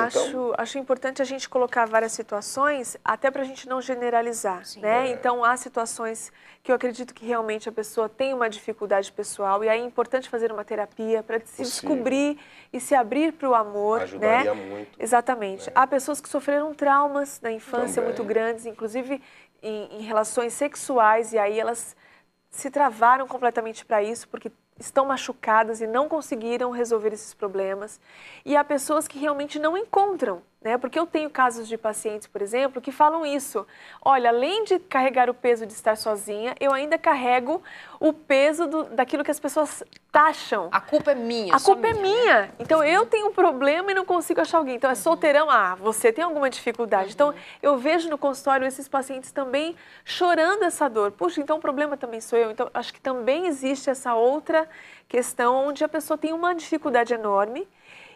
Acho importante a gente colocar várias situações, até para a gente não generalizar, né? Então, há situações que eu acredito que realmente a pessoa tem uma dificuldade pessoal, e aí é importante fazer uma terapia para se descobrir e se abrir para o amor. Ajudaria né? muito. Exatamente. Né? Há pessoas que sofreram traumas na infância Também. muito grandes, inclusive em relações sexuais, e aí elas se travaram completamente para isso, porque estão machucadas e não conseguiram resolver esses problemas. E há pessoas que realmente não encontram, né? Porque eu tenho casos de pacientes, por exemplo, que falam isso. Olha, além de carregar o peso de estar sozinha, eu ainda carrego o peso daquilo que as pessoas taxam. A culpa é minha. A culpa é minha. Então, eu tenho um problema e não consigo achar alguém. Então, é solteirão. Você tem alguma dificuldade. Então, eu vejo no consultório esses pacientes também chorando essa dor. Puxa, então o problema também sou eu. Então, acho que também existe essa outra questão onde a pessoa tem uma dificuldade enorme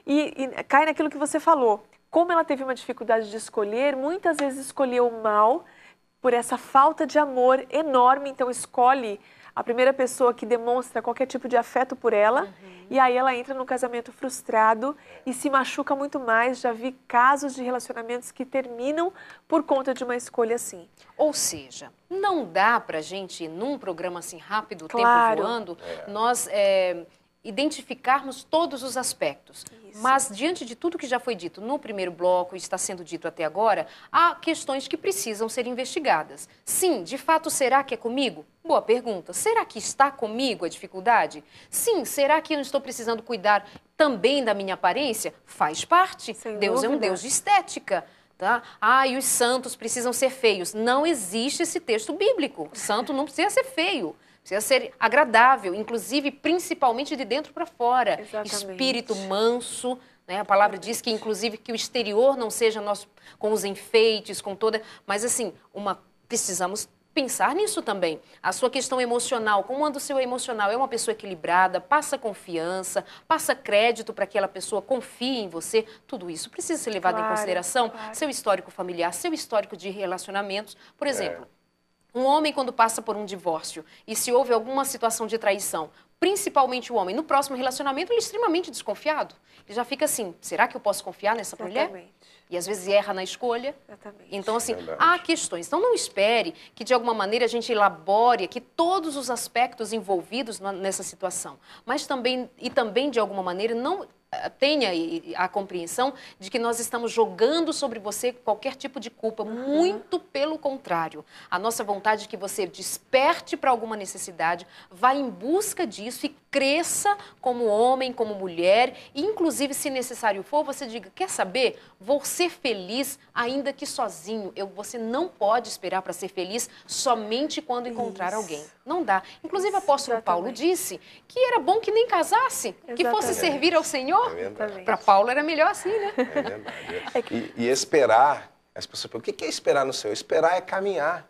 e cai naquilo que você falou. Como ela teve uma dificuldade de escolher, muitas vezes escolheu mal por essa falta de amor enorme, então escolhe a primeira pessoa que demonstra qualquer tipo de afeto por ela, e aí ela entra num casamento frustrado e se machuca muito mais. Já vi casos de relacionamentos que terminam por conta de uma escolha assim. Ou seja, não dá pra gente, num programa assim rápido, o Claro. tempo voando, nós identificarmos todos os aspectos. Isso. Mas, diante de tudo que já foi dito no primeiro bloco e está sendo dito até agora, há questões que precisam ser investigadas. Sim, de fato, será que é comigo? Boa pergunta. Será que está comigo a dificuldade? Sim, será que eu estou precisando cuidar também da minha aparência? Faz parte. Sem Deus é um dúvida. Deus de estética. Tá? E os santos precisam ser feios. Não existe esse texto bíblico. O santo não precisa ser feio. Precisa ser agradável, inclusive, principalmente de dentro para fora. Exatamente. Espírito manso, né? A palavra diz que, inclusive, que o exterior não seja nosso, com os enfeites, com toda... Mas, assim, precisamos pensar nisso também. A sua questão emocional, como anda o seu emocional? É uma pessoa equilibrada, passa confiança, passa crédito para que aquela pessoa confie em você? Tudo isso precisa ser levado em consideração. Claro. Seu histórico familiar, seu histórico de relacionamentos. Por exemplo... Um homem, quando passa por um divórcio e se houve alguma situação de traição, principalmente o homem, no próximo relacionamento, ele é extremamente desconfiado. Ele já fica assim, será que eu posso confiar nessa mulher? E às vezes erra na escolha. Exatamente. Então, assim, Verdade. há questões. Então, não espere que, de alguma maneira, a gente elabore aqui todos os aspectos envolvidos nessa situação. Mas também, de alguma maneira, não... tenha a compreensão de que nós estamos jogando sobre você qualquer tipo de culpa. Muito pelo contrário. A nossa vontade é que você desperte para alguma necessidade, vá em busca disso e cresça como homem, como mulher. E, inclusive, se necessário for, você diga, quer saber? Vou ser feliz ainda que sozinho. Você não pode esperar para ser feliz somente quando encontrar alguém. Não dá. Inclusive, o apóstolo Paulo disse que era bom que nem casasse, que fosse servir ao Senhor. É verdade. Para Paulo era melhor assim, né? É verdade. E esperar, as pessoas perguntam, o que é esperar no Senhor? Esperar é caminhar.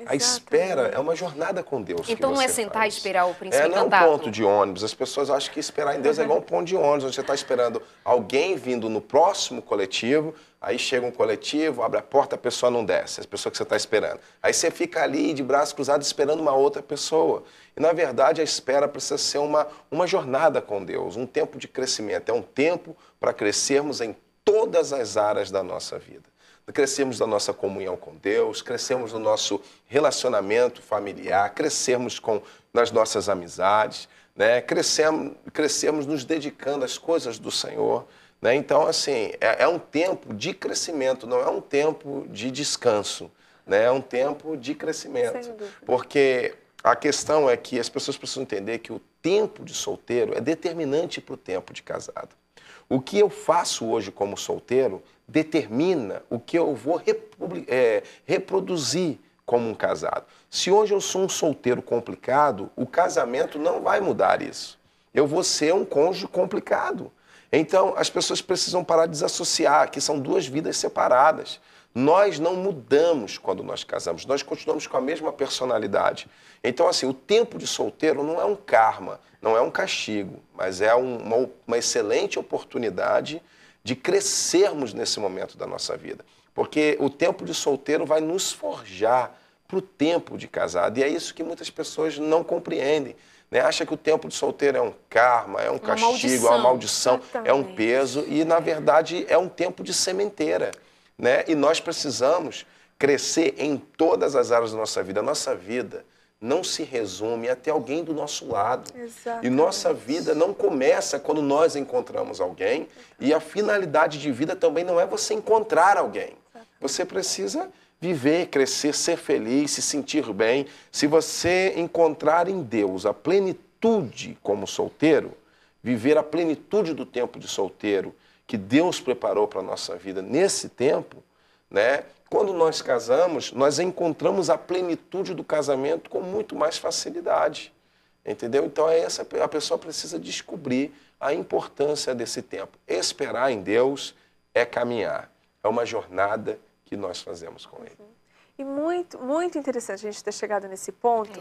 A espera é uma jornada com Deus. Então não é sentar e esperar o príncipe não é um encantado. ponto de ônibus. As pessoas acham que esperar em Deus é igual um ponto de ônibus, onde você está esperando alguém vindo no próximo coletivo, aí chega um coletivo, abre a porta, a pessoa não desce, a pessoa que você está esperando. Aí você fica ali de braços cruzados esperando uma outra pessoa. E, na verdade, a espera precisa ser uma jornada com Deus, um tempo de crescimento. É um tempo para crescermos em todas as áreas da nossa vida. Crescemos na nossa comunhão com Deus, crescemos no nosso relacionamento familiar, crescemos nas nossas amizades, né? Crescemos nos dedicando às coisas do Senhor. Né? Então, assim, é um tempo de crescimento, não é um tempo de descanso, né? É um tempo de crescimento. Porque a questão é que as pessoas precisam entender que o tempo de solteiro é determinante para o tempo de casado. O que eu faço hoje como solteiro determina o que eu vou reproduzir como um casado. Se hoje eu sou um solteiro complicado, o casamento não vai mudar isso. Eu vou ser um cônjuge complicado. Então, as pessoas precisam parar de desassociar, que são duas vidas separadas. Nós não mudamos quando nós casamos, nós continuamos com a mesma personalidade. Então, assim, o tempo de solteiro não é um karma, não é um castigo, mas é uma excelente oportunidade de crescermos nesse momento da nossa vida. Porque o tempo de solteiro vai nos forjar para o tempo de casado. E é isso que muitas pessoas não compreendem. Né? Acha que o tempo de solteiro é um karma, é um castigo, é uma maldição, é um peso. E, na verdade, é um tempo de sementeira. Né? E nós precisamos crescer em todas as áreas da nossa vida. A nossa vida não se resume a ter alguém do nosso lado. Exatamente. E nossa vida não começa quando nós encontramos alguém. E a finalidade de vida também não é você encontrar alguém. Você precisa viver, crescer, ser feliz, se sentir bem. Se você encontrar em Deus a plenitude como solteiro, viver a plenitude do tempo de solteiro que Deus preparou para a nossa vida nesse tempo, né? Quando nós casamos, nós encontramos a plenitude do casamento com muito mais facilidade, entendeu? Então a pessoa precisa descobrir a importância desse tempo. Esperar em Deus é caminhar, é uma jornada que nós fazemos com Ele. E muito, muito interessante a gente ter chegado nesse ponto,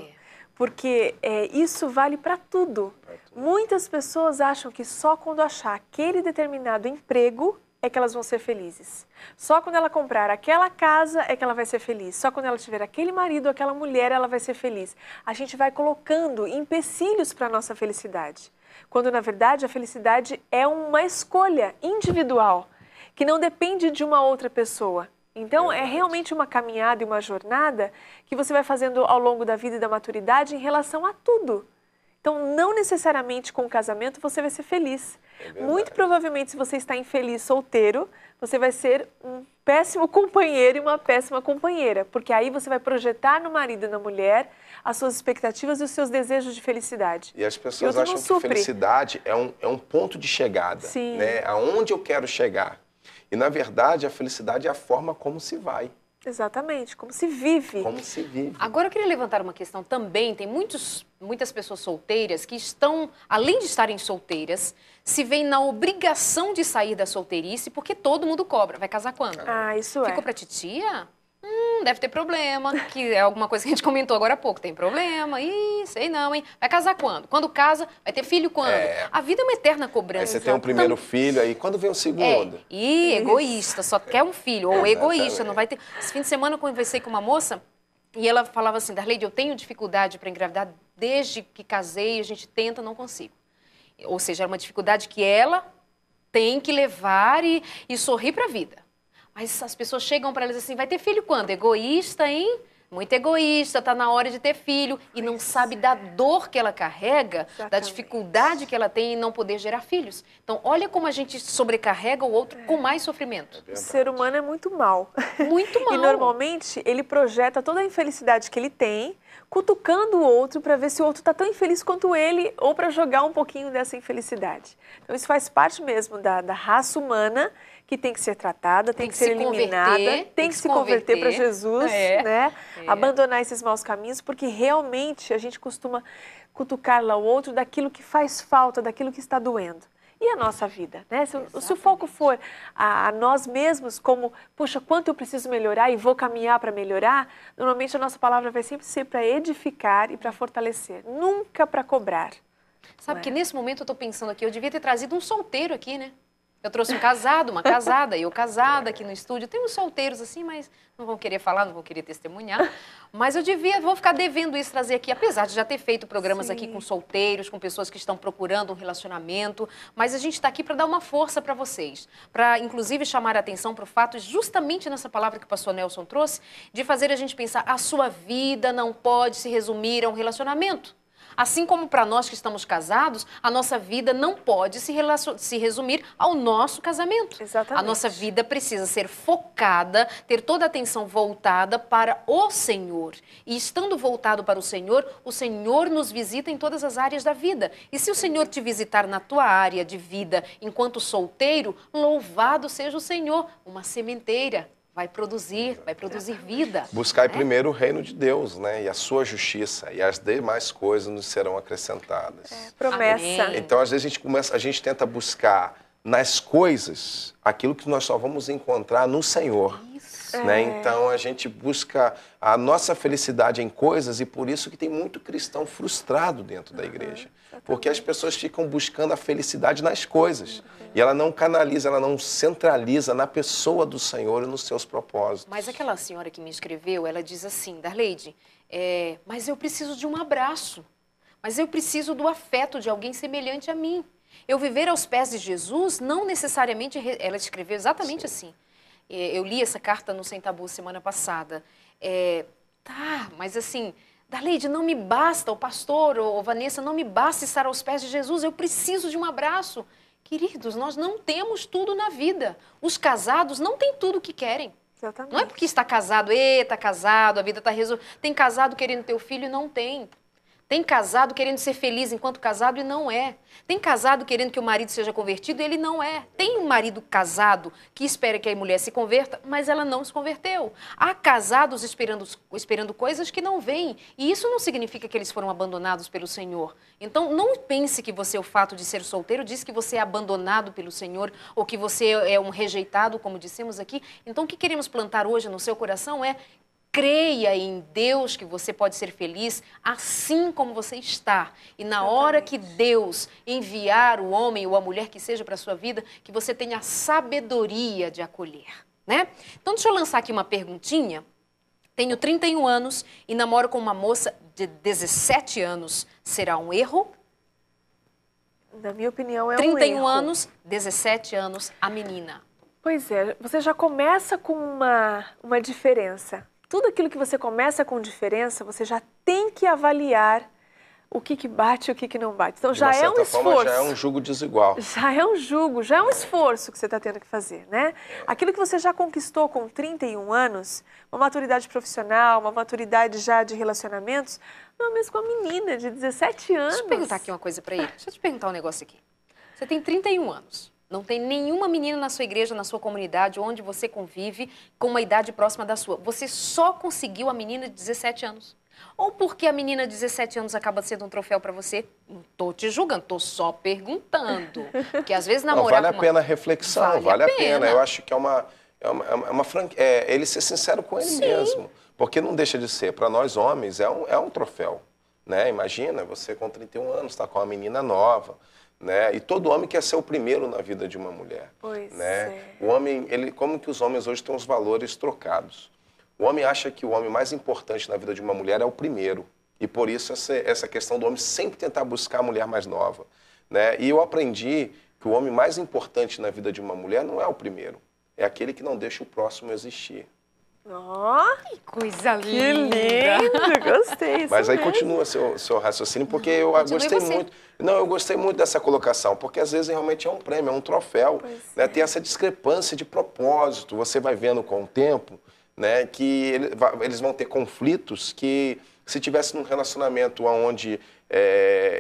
porque isso vale para tudo. Muitas pessoas acham que só quando achar aquele determinado emprego é que elas vão ser felizes. Só quando ela comprar aquela casa é que ela vai ser feliz. Só quando ela tiver aquele marido, aquela mulher, ela vai ser feliz. A gente vai colocando empecilhos para a nossa felicidade. Quando, na verdade, a felicidade é uma escolha individual, que não depende de uma outra pessoa. Então, é realmente uma caminhada e uma jornada que você vai fazendo ao longo da vida e da maturidade em relação a tudo. Então, não necessariamente com o casamento você vai ser feliz. Muito provavelmente, se você está infeliz solteiro, você vai ser um péssimo companheiro e uma péssima companheira. Porque aí você vai projetar no marido e na mulher as suas expectativas e os seus desejos de felicidade. E as pessoas acham que felicidade é um ponto de chegada. Sim. Né? Aonde eu quero chegar. E, na verdade, a felicidade é a forma como se vai. Exatamente, como se vive. Como se vive. Agora eu queria levantar uma questão também, tem muitas pessoas solteiras que estão, além de estarem solteiras, se veem na obrigação de sair da solteirice porque todo mundo cobra. Vai casar quando? Ah, isso é. Ficou pra titia? Deve ter problema, que é alguma coisa que a gente comentou agora há pouco. Tem problema, ih, sei não, hein? Vai casar quando? Quando casa, vai ter filho quando? A vida é uma eterna cobrança. Aí você tem um primeiro filho, aí quando vem o segundo? Egoísta, só quer um filho. Ou egoísta, não vai ter... Esse fim de semana eu conversei com uma moça e ela falava assim, Darleide, eu tenho dificuldade para engravidar desde que casei, a gente tenta, não consigo. Ou seja, é uma dificuldade que ela tem que levar e sorrir para a vida. Mas as pessoas chegam para elas assim, vai ter filho quando? Egoísta, hein? Muito egoísta, tá na hora de ter filho e não sabe da dor que ela carrega, da dificuldade que ela tem em não poder gerar filhos. Então, olha como a gente sobrecarrega o outro com mais sofrimento. O ser humano é muito mal. Muito mal. E normalmente ele projeta toda a infelicidade que ele tem, cutucando o outro para ver se o outro está tão infeliz quanto ele ou para jogar um pouquinho dessa infelicidade. Então, isso faz parte mesmo da raça humana que tem que ser tratada, tem que ser eliminada, tem que se converter para Jesus, né? Abandonar esses maus caminhos, porque realmente a gente costuma cutucar lá o outro daquilo que faz falta, daquilo que está doendo. E a nossa vida, né? Se o foco for a nós mesmos, como, puxa, quanto eu preciso melhorar e vou caminhar para melhorar, normalmente a nossa palavra vai sempre ser para edificar e para fortalecer, nunca para cobrar. Sabe que nesse momento eu estou pensando aqui, eu devia ter trazido um solteiro aqui, né? Eu trouxe um casado, uma casada, eu casada aqui no estúdio. Tem uns solteiros assim, mas não vão querer falar, não vão querer testemunhar. Mas eu vou ficar devendo isso, trazer aqui, apesar de já ter feito programas aqui com solteiros, com pessoas que estão procurando um relacionamento. Mas a gente está aqui para dar uma força para vocês, para inclusive chamar a atenção para o fato, justamente nessa palavra que o pastor Nelson trouxe, de fazer a gente pensar, a sua vida não pode se resumir a um relacionamento. Assim como para nós que estamos casados, a nossa vida não pode se resumir ao nosso casamento. Exatamente. A nossa vida precisa ser focada, ter toda a atenção voltada para o Senhor. E estando voltado para o Senhor nos visita em todas as áreas da vida. E se o Senhor te visitar na tua área de vida enquanto solteiro, louvado seja o Senhor, uma sementeira. Vai produzir vida. Buscai primeiro o reino de Deus, né? E a sua justiça, e as demais coisas nos serão acrescentadas. Promessa. Amém. Então, às vezes, a gente tenta buscar nas coisas aquilo que nós só vamos encontrar no Senhor. Isso. Né? Então, a gente busca a nossa felicidade em coisas e por isso que tem muito cristão frustrado dentro da igreja. Porque as pessoas ficam buscando a felicidade nas coisas. E ela não canaliza, ela não centraliza na pessoa do Senhor e nos seus propósitos. Mas aquela senhora que me escreveu, ela diz assim, Darleide, mas eu preciso de um abraço. Mas eu preciso do afeto de alguém semelhante a mim. Eu viver aos pés de Jesus, não necessariamente... Ela escreveu exatamente assim. Eu li essa carta no Sem Tabu semana passada. Mas assim... Darleide, não me basta, o pastor ou Vanessa, não me basta estar aos pés de Jesus, eu preciso de um abraço. Queridos, nós não temos tudo na vida. Os casados não têm tudo o que querem. Exatamente. Não é porque está casado, está casado, a vida está resolvida. Tem casado querendo ter o filho e não tem. Tem casado querendo ser feliz enquanto casado e não é. Tem casado querendo que o marido seja convertido e ele não é. Tem um marido casado que espera que a mulher se converta, mas ela não se converteu. Há casados esperando coisas que não vêm. E isso não significa que eles foram abandonados pelo Senhor. Então, não pense que você, o fato de ser solteiro, diz que você é abandonado pelo Senhor ou que você é um rejeitado, como dissemos aqui. Então, o que queremos plantar hoje no seu coração é Creia em Deus que você pode ser feliz assim como você está. E na hora que Deus enviar o homem ou a mulher que seja para a sua vida, que você tenha a sabedoria de acolher, né? Então, deixa eu lançar aqui uma perguntinha. Tenho 31 anos e namoro com uma moça de 17 anos. Será um erro? Na minha opinião, é um erro. 31 anos, 17 anos, a menina. Pois é, você já começa com uma diferença. Tudo aquilo que você começa com diferença, você já tem que avaliar o que bate e o que não bate. Então, já é um esforço. Forma, já é um jugo desigual. Já é um jugo, já é um esforço que você está tendo que fazer, né? Aquilo que você já conquistou com 31 anos, uma maturidade profissional, uma maturidade já de relacionamentos, não, mesmo com a menina de 17 anos. Deixa eu perguntar aqui uma coisa para ele. Deixa eu te perguntar um negócio aqui. Você tem 31 anos. Não tem nenhuma menina na sua igreja, na sua comunidade, onde você convive com uma idade próxima da sua. Você só conseguiu a menina de 17 anos. Ou porque a menina de 17 anos acaba sendo um troféu para você? Não tô te julgando, tô só perguntando. Porque às vezes namorar vale a pena a reflexão, vale a pena. Eu acho que ele ser sincero com ele mesmo. Porque não deixa de ser, para nós homens, é um troféu. Né? Imagina, você com 31 anos, está com uma menina nova. Né? E todo homem quer ser o primeiro na vida de uma mulher. Pois né? é. O homem, como que os homens hoje têm os valores trocados? O homem acha que o homem mais importante na vida de uma mulher é o primeiro. E por isso essa questão do homem sempre tentar buscar a mulher mais nova. Né? E eu aprendi que o homem mais importante na vida de uma mulher não é o primeiro. É aquele que não deixa o próximo existir. Que coisa linda! Que lindo! Gostei. Mas aí continua seu raciocínio, porque eu gostei muito. Não, eu gostei muito dessa colocação, porque às vezes realmente é um prêmio, é um troféu. Né? Tem essa discrepância de propósito. Você vai vendo com o tempo, né, que eles vão ter conflitos que, se tivesse num relacionamento onde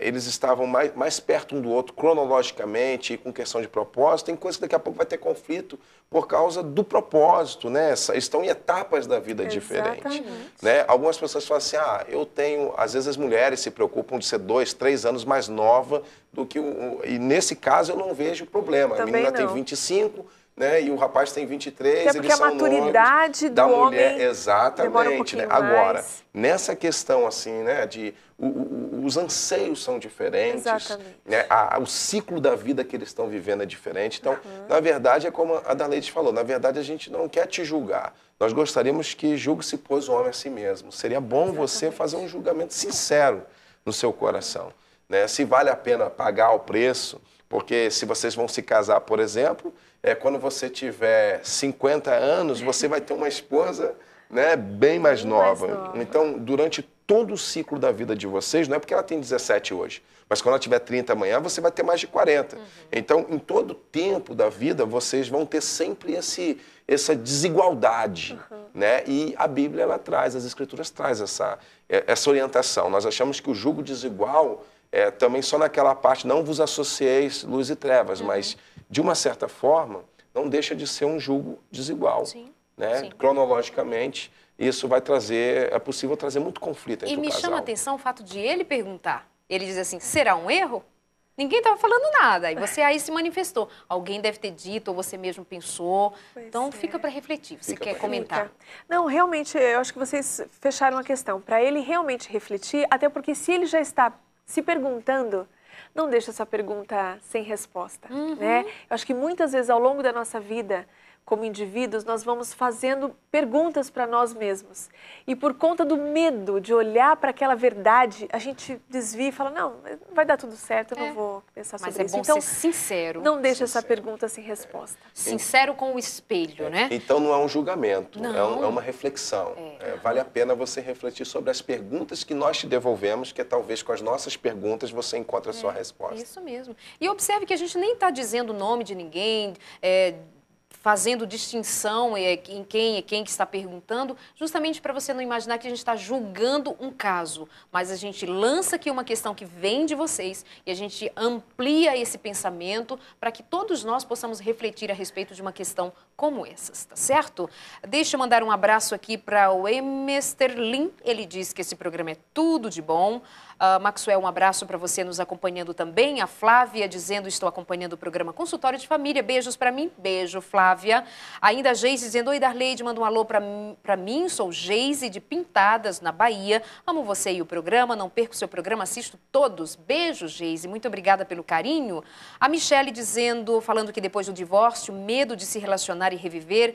eles estavam mais perto um do outro cronologicamente, com questão de propósito, tem coisa que daqui a pouco vai ter conflito por causa do propósito, né? Estão em etapas da vida diferentes. Né? Algumas pessoas falam assim, às vezes as mulheres se preocupam de ser 2, 3 anos mais nova do que e nesse caso eu não vejo problema. Também a menina não. tem 25, né? E o rapaz tem 23, até porque eles são a maturidade da do mulher, homem exatamente. demora um pouquinho mais. Agora, nessa questão assim, né, de os anseios são diferentes, né? O ciclo da vida que eles estão vivendo é diferente. Então, na verdade, é como a Darleide falou, na verdade a gente não quer te julgar. Nós gostaríamos que julgue-se pois o homem a si mesmo. Seria bom você fazer um julgamento sincero no seu coração, né? Se vale a pena pagar o preço, porque se vocês vão se casar, por exemplo, quando você tiver 50 anos, você vai ter uma esposa, né, bem mais nova. Então, durante todo o ciclo da vida de vocês, não é porque ela tem 17 hoje, mas quando ela tiver 30 amanhã, você vai ter mais de 40. Então, em todo o tempo da vida, vocês vão ter sempre essa desigualdade. Né? E a Bíblia, ela traz, as Escrituras traz essa orientação. Nós achamos que o jugo desigual também só naquela parte, não vos associeis luz e trevas, mas, de uma certa forma, não deixa de ser um jugo desigual. Né? Cronologicamente, isso vai trazer, é possível trazer muito conflito entre o casal. E me chama a atenção o fato de ele perguntar. Ele diz assim, será um erro? Ninguém estava falando nada, e você aí se manifestou. Alguém deve ter dito, ou você mesmo pensou. Então, fica para refletir. Você quer comentar? Não, realmente, eu acho que vocês fecharam a questão. Para ele realmente refletir, até porque se ele já está se perguntando, não deixa essa pergunta sem resposta. Né? Eu acho que muitas vezes ao longo da nossa vida, como indivíduos, nós vamos fazendo perguntas para nós mesmos. E por conta do medo de olhar para aquela verdade, a gente desvia e fala, não, vai dar tudo certo, eu não vou pensar sobre isso. Mas é bom então, ser sincero. Não deixa essa pergunta sem resposta. Sincero com o espelho, né? Então não é um julgamento, Não. é uma reflexão. Vale a pena você refletir sobre as perguntas que nós te devolvemos, que talvez com as nossas perguntas você encontre a sua resposta. Isso mesmo. E observe que a gente nem está dizendo o nome de ninguém, fazendo distinção em quem é quem que está perguntando, justamente para você não imaginar que a gente está julgando um caso, mas a gente lança aqui uma questão que vem de vocês e a gente amplia esse pensamento para que todos nós possamos refletir a respeito de uma questão como essas, tá certo? Deixa eu mandar um abraço aqui para o Emesterlin, ele diz que esse programa é tudo de bom. Maxwell, um abraço para você nos acompanhando também. A Flávia dizendo, estou acompanhando o programa Consultório de Família. Beijos para mim. Beijo, Flávia. Ainda a Geise dizendo, oi, Darleide, manda um alô para mim. Sou Geise de Pintadas, na Bahia. Amo você e o programa. Não perco o seu programa, assisto todos. Beijo, Geise. Muito obrigada pelo carinho. A Michele dizendo, falando que depois do divórcio, medo de se relacionar e reviver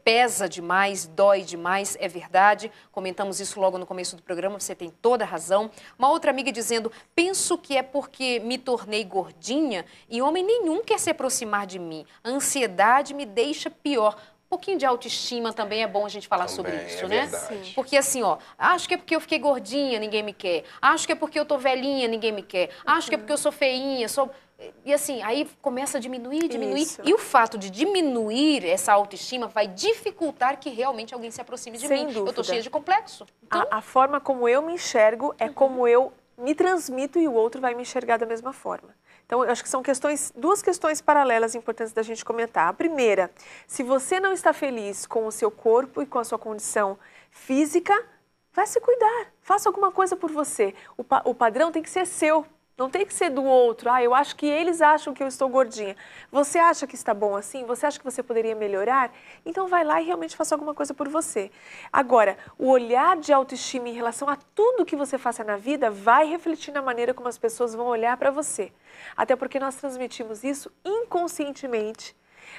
pesa demais, dói demais, é verdade. Comentamos isso logo no começo do programa, você tem toda a razão. Uma outra amiga dizendo, penso que é porque me tornei gordinha e homem nenhum quer se aproximar de mim. A ansiedade me deixa pior. Um pouquinho de autoestima também é bom a gente falar sobre isso, né? Verdade. Porque assim, ó, acho que é porque eu fiquei gordinha, ninguém me quer. Acho que é porque eu tô velhinha, ninguém me quer. Acho que é porque eu sou feinha, sou... E assim, aí começa a diminuir. Isso. E o fato de diminuir essa autoestima vai dificultar que realmente alguém se aproxime de Sem mim. dúvida. Eu tô cheia de complexo. Então, A forma como eu me enxergo é como eu me transmito e o outro vai me enxergar da mesma forma. Então, eu acho que são duas questões paralelas importantes da gente comentar. A primeira, se você não está feliz com o seu corpo e com a sua condição física, vai se cuidar. Faça alguma coisa por você. O padrão tem que ser seu. Não tem que ser do outro. Eu acho que eles acham que eu estou gordinha. Você acha que está bom assim? Você acha que você poderia melhorar? Então vai lá e realmente faça alguma coisa por você. Agora, o olhar de autoestima em relação a tudo que você faça na vida vai refletir na maneira como as pessoas vão olhar para você. Até porque nós transmitimos isso inconscientemente.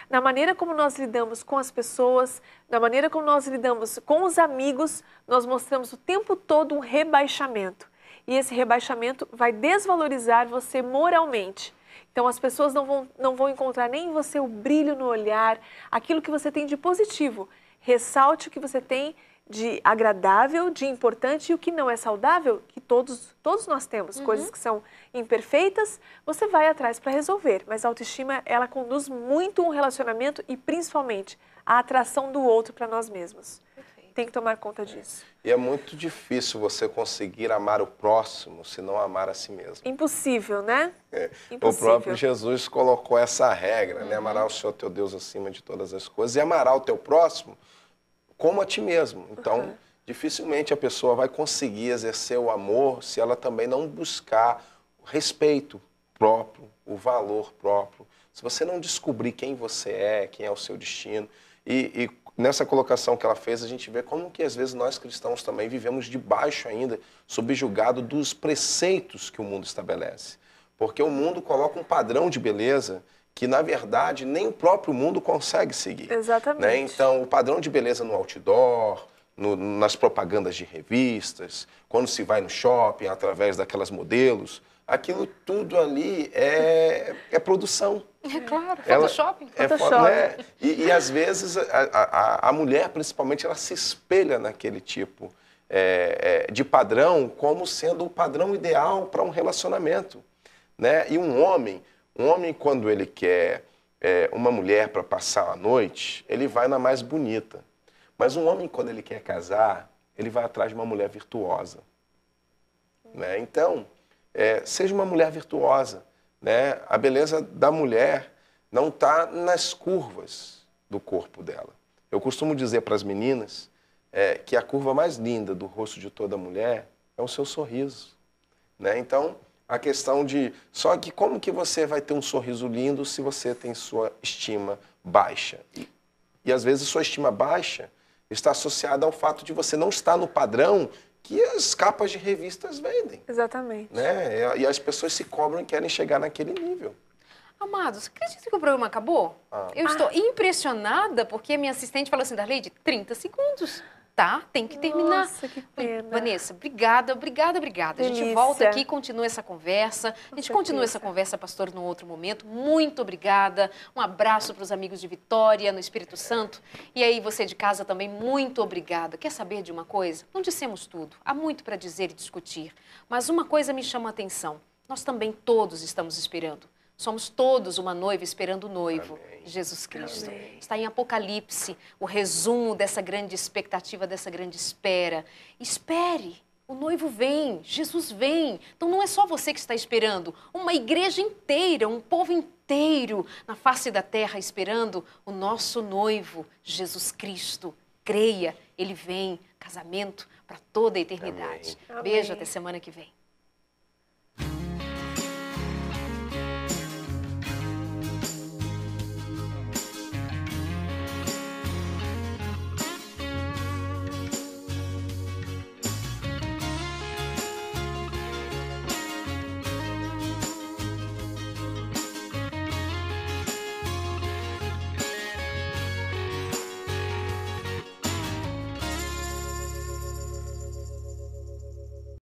Na maneira como nós lidamos com as pessoas, na maneira como nós lidamos com os amigos, nós mostramos o tempo todo um rebaixamento. E esse rebaixamento vai desvalorizar você moralmente. Então, as pessoas não vão encontrar nem em você o brilho no olhar, aquilo que você tem de positivo. Ressalte o que você tem de agradável, de importante e o que não é saudável, que todos nós temos. Coisas que são imperfeitas, você vai atrás para resolver. Mas a autoestima, ela conduz muito um relacionamento e, principalmente, a atração do outro para nós mesmos. Tem que tomar conta disso. E é muito difícil você conseguir amar o próximo se não amar a si mesmo. Impossível, né? Impossível. O próprio Jesus colocou essa regra, né? Amará o Senhor teu Deus acima de todas as coisas e amará o teu próximo como a ti mesmo. Então, dificilmente a pessoa vai conseguir exercer o amor se ela também não buscar o respeito próprio, o valor próprio. Se você não descobrir quem você é, quem é o seu destino. E nessa colocação que ela fez, a gente vê como que às vezes nós cristãos também vivemos debaixo ainda, subjugado dos preceitos que o mundo estabelece. Porque o mundo coloca um padrão de beleza que, na verdade, nem o próprio mundo consegue seguir. Exatamente. Né? Então, o padrão de beleza no outdoor, nas propagandas de revistas, quando se vai no shopping através daquelas modelos, aquilo tudo ali é produção. é claro, Photoshop. Né? E às vezes a mulher, principalmente, ela se espelha naquele tipo de padrão como sendo o padrão ideal para um relacionamento. Né? E um homem quando ele quer uma mulher para passar a noite, ele vai na mais bonita. Mas um homem, quando ele quer casar, ele vai atrás de uma mulher virtuosa. Né? Então, seja uma mulher virtuosa. Né? A beleza da mulher não está nas curvas do corpo dela. Eu costumo dizer para as meninas que a curva mais linda do rosto de toda mulher é o seu sorriso. Né? Então, a questão de... Só que como que você vai ter um sorriso lindo se você tem sua estima baixa? E às vezes sua estima baixa está associada ao fato de você não estar no padrão que as capas de revistas vendem. Exatamente. Né? E as pessoas se cobram e querem chegar naquele nível. Amados, acredita que o programa acabou? Eu estou impressionada porque minha assistente falou assim, Darleide, 30 segundos. Tá, tem que terminar. Nossa, que pena. Vanessa, obrigada. A gente volta aqui e continua essa conversa. A gente continua essa conversa, pastor, num outro momento. Muito obrigada. Um abraço para os amigos de Vitória, no Espírito Santo. E aí, você de casa também, muito obrigada. Quer saber de uma coisa? Não dissemos tudo. Há muito para dizer e discutir. Mas uma coisa me chama a atenção. Nós também todos estamos esperando. Somos todos uma noiva esperando o noivo, Amém. Jesus Cristo. Amém. Está em Apocalipse, o resumo dessa grande expectativa, dessa grande espera. Espere, o noivo vem, Jesus vem. Então não é só você que está esperando, uma igreja inteira, um povo inteiro na face da terra esperando o nosso noivo, Jesus Cristo. creia, ele vem, casamento para toda a eternidade. Amém. Beijo, até semana que vem.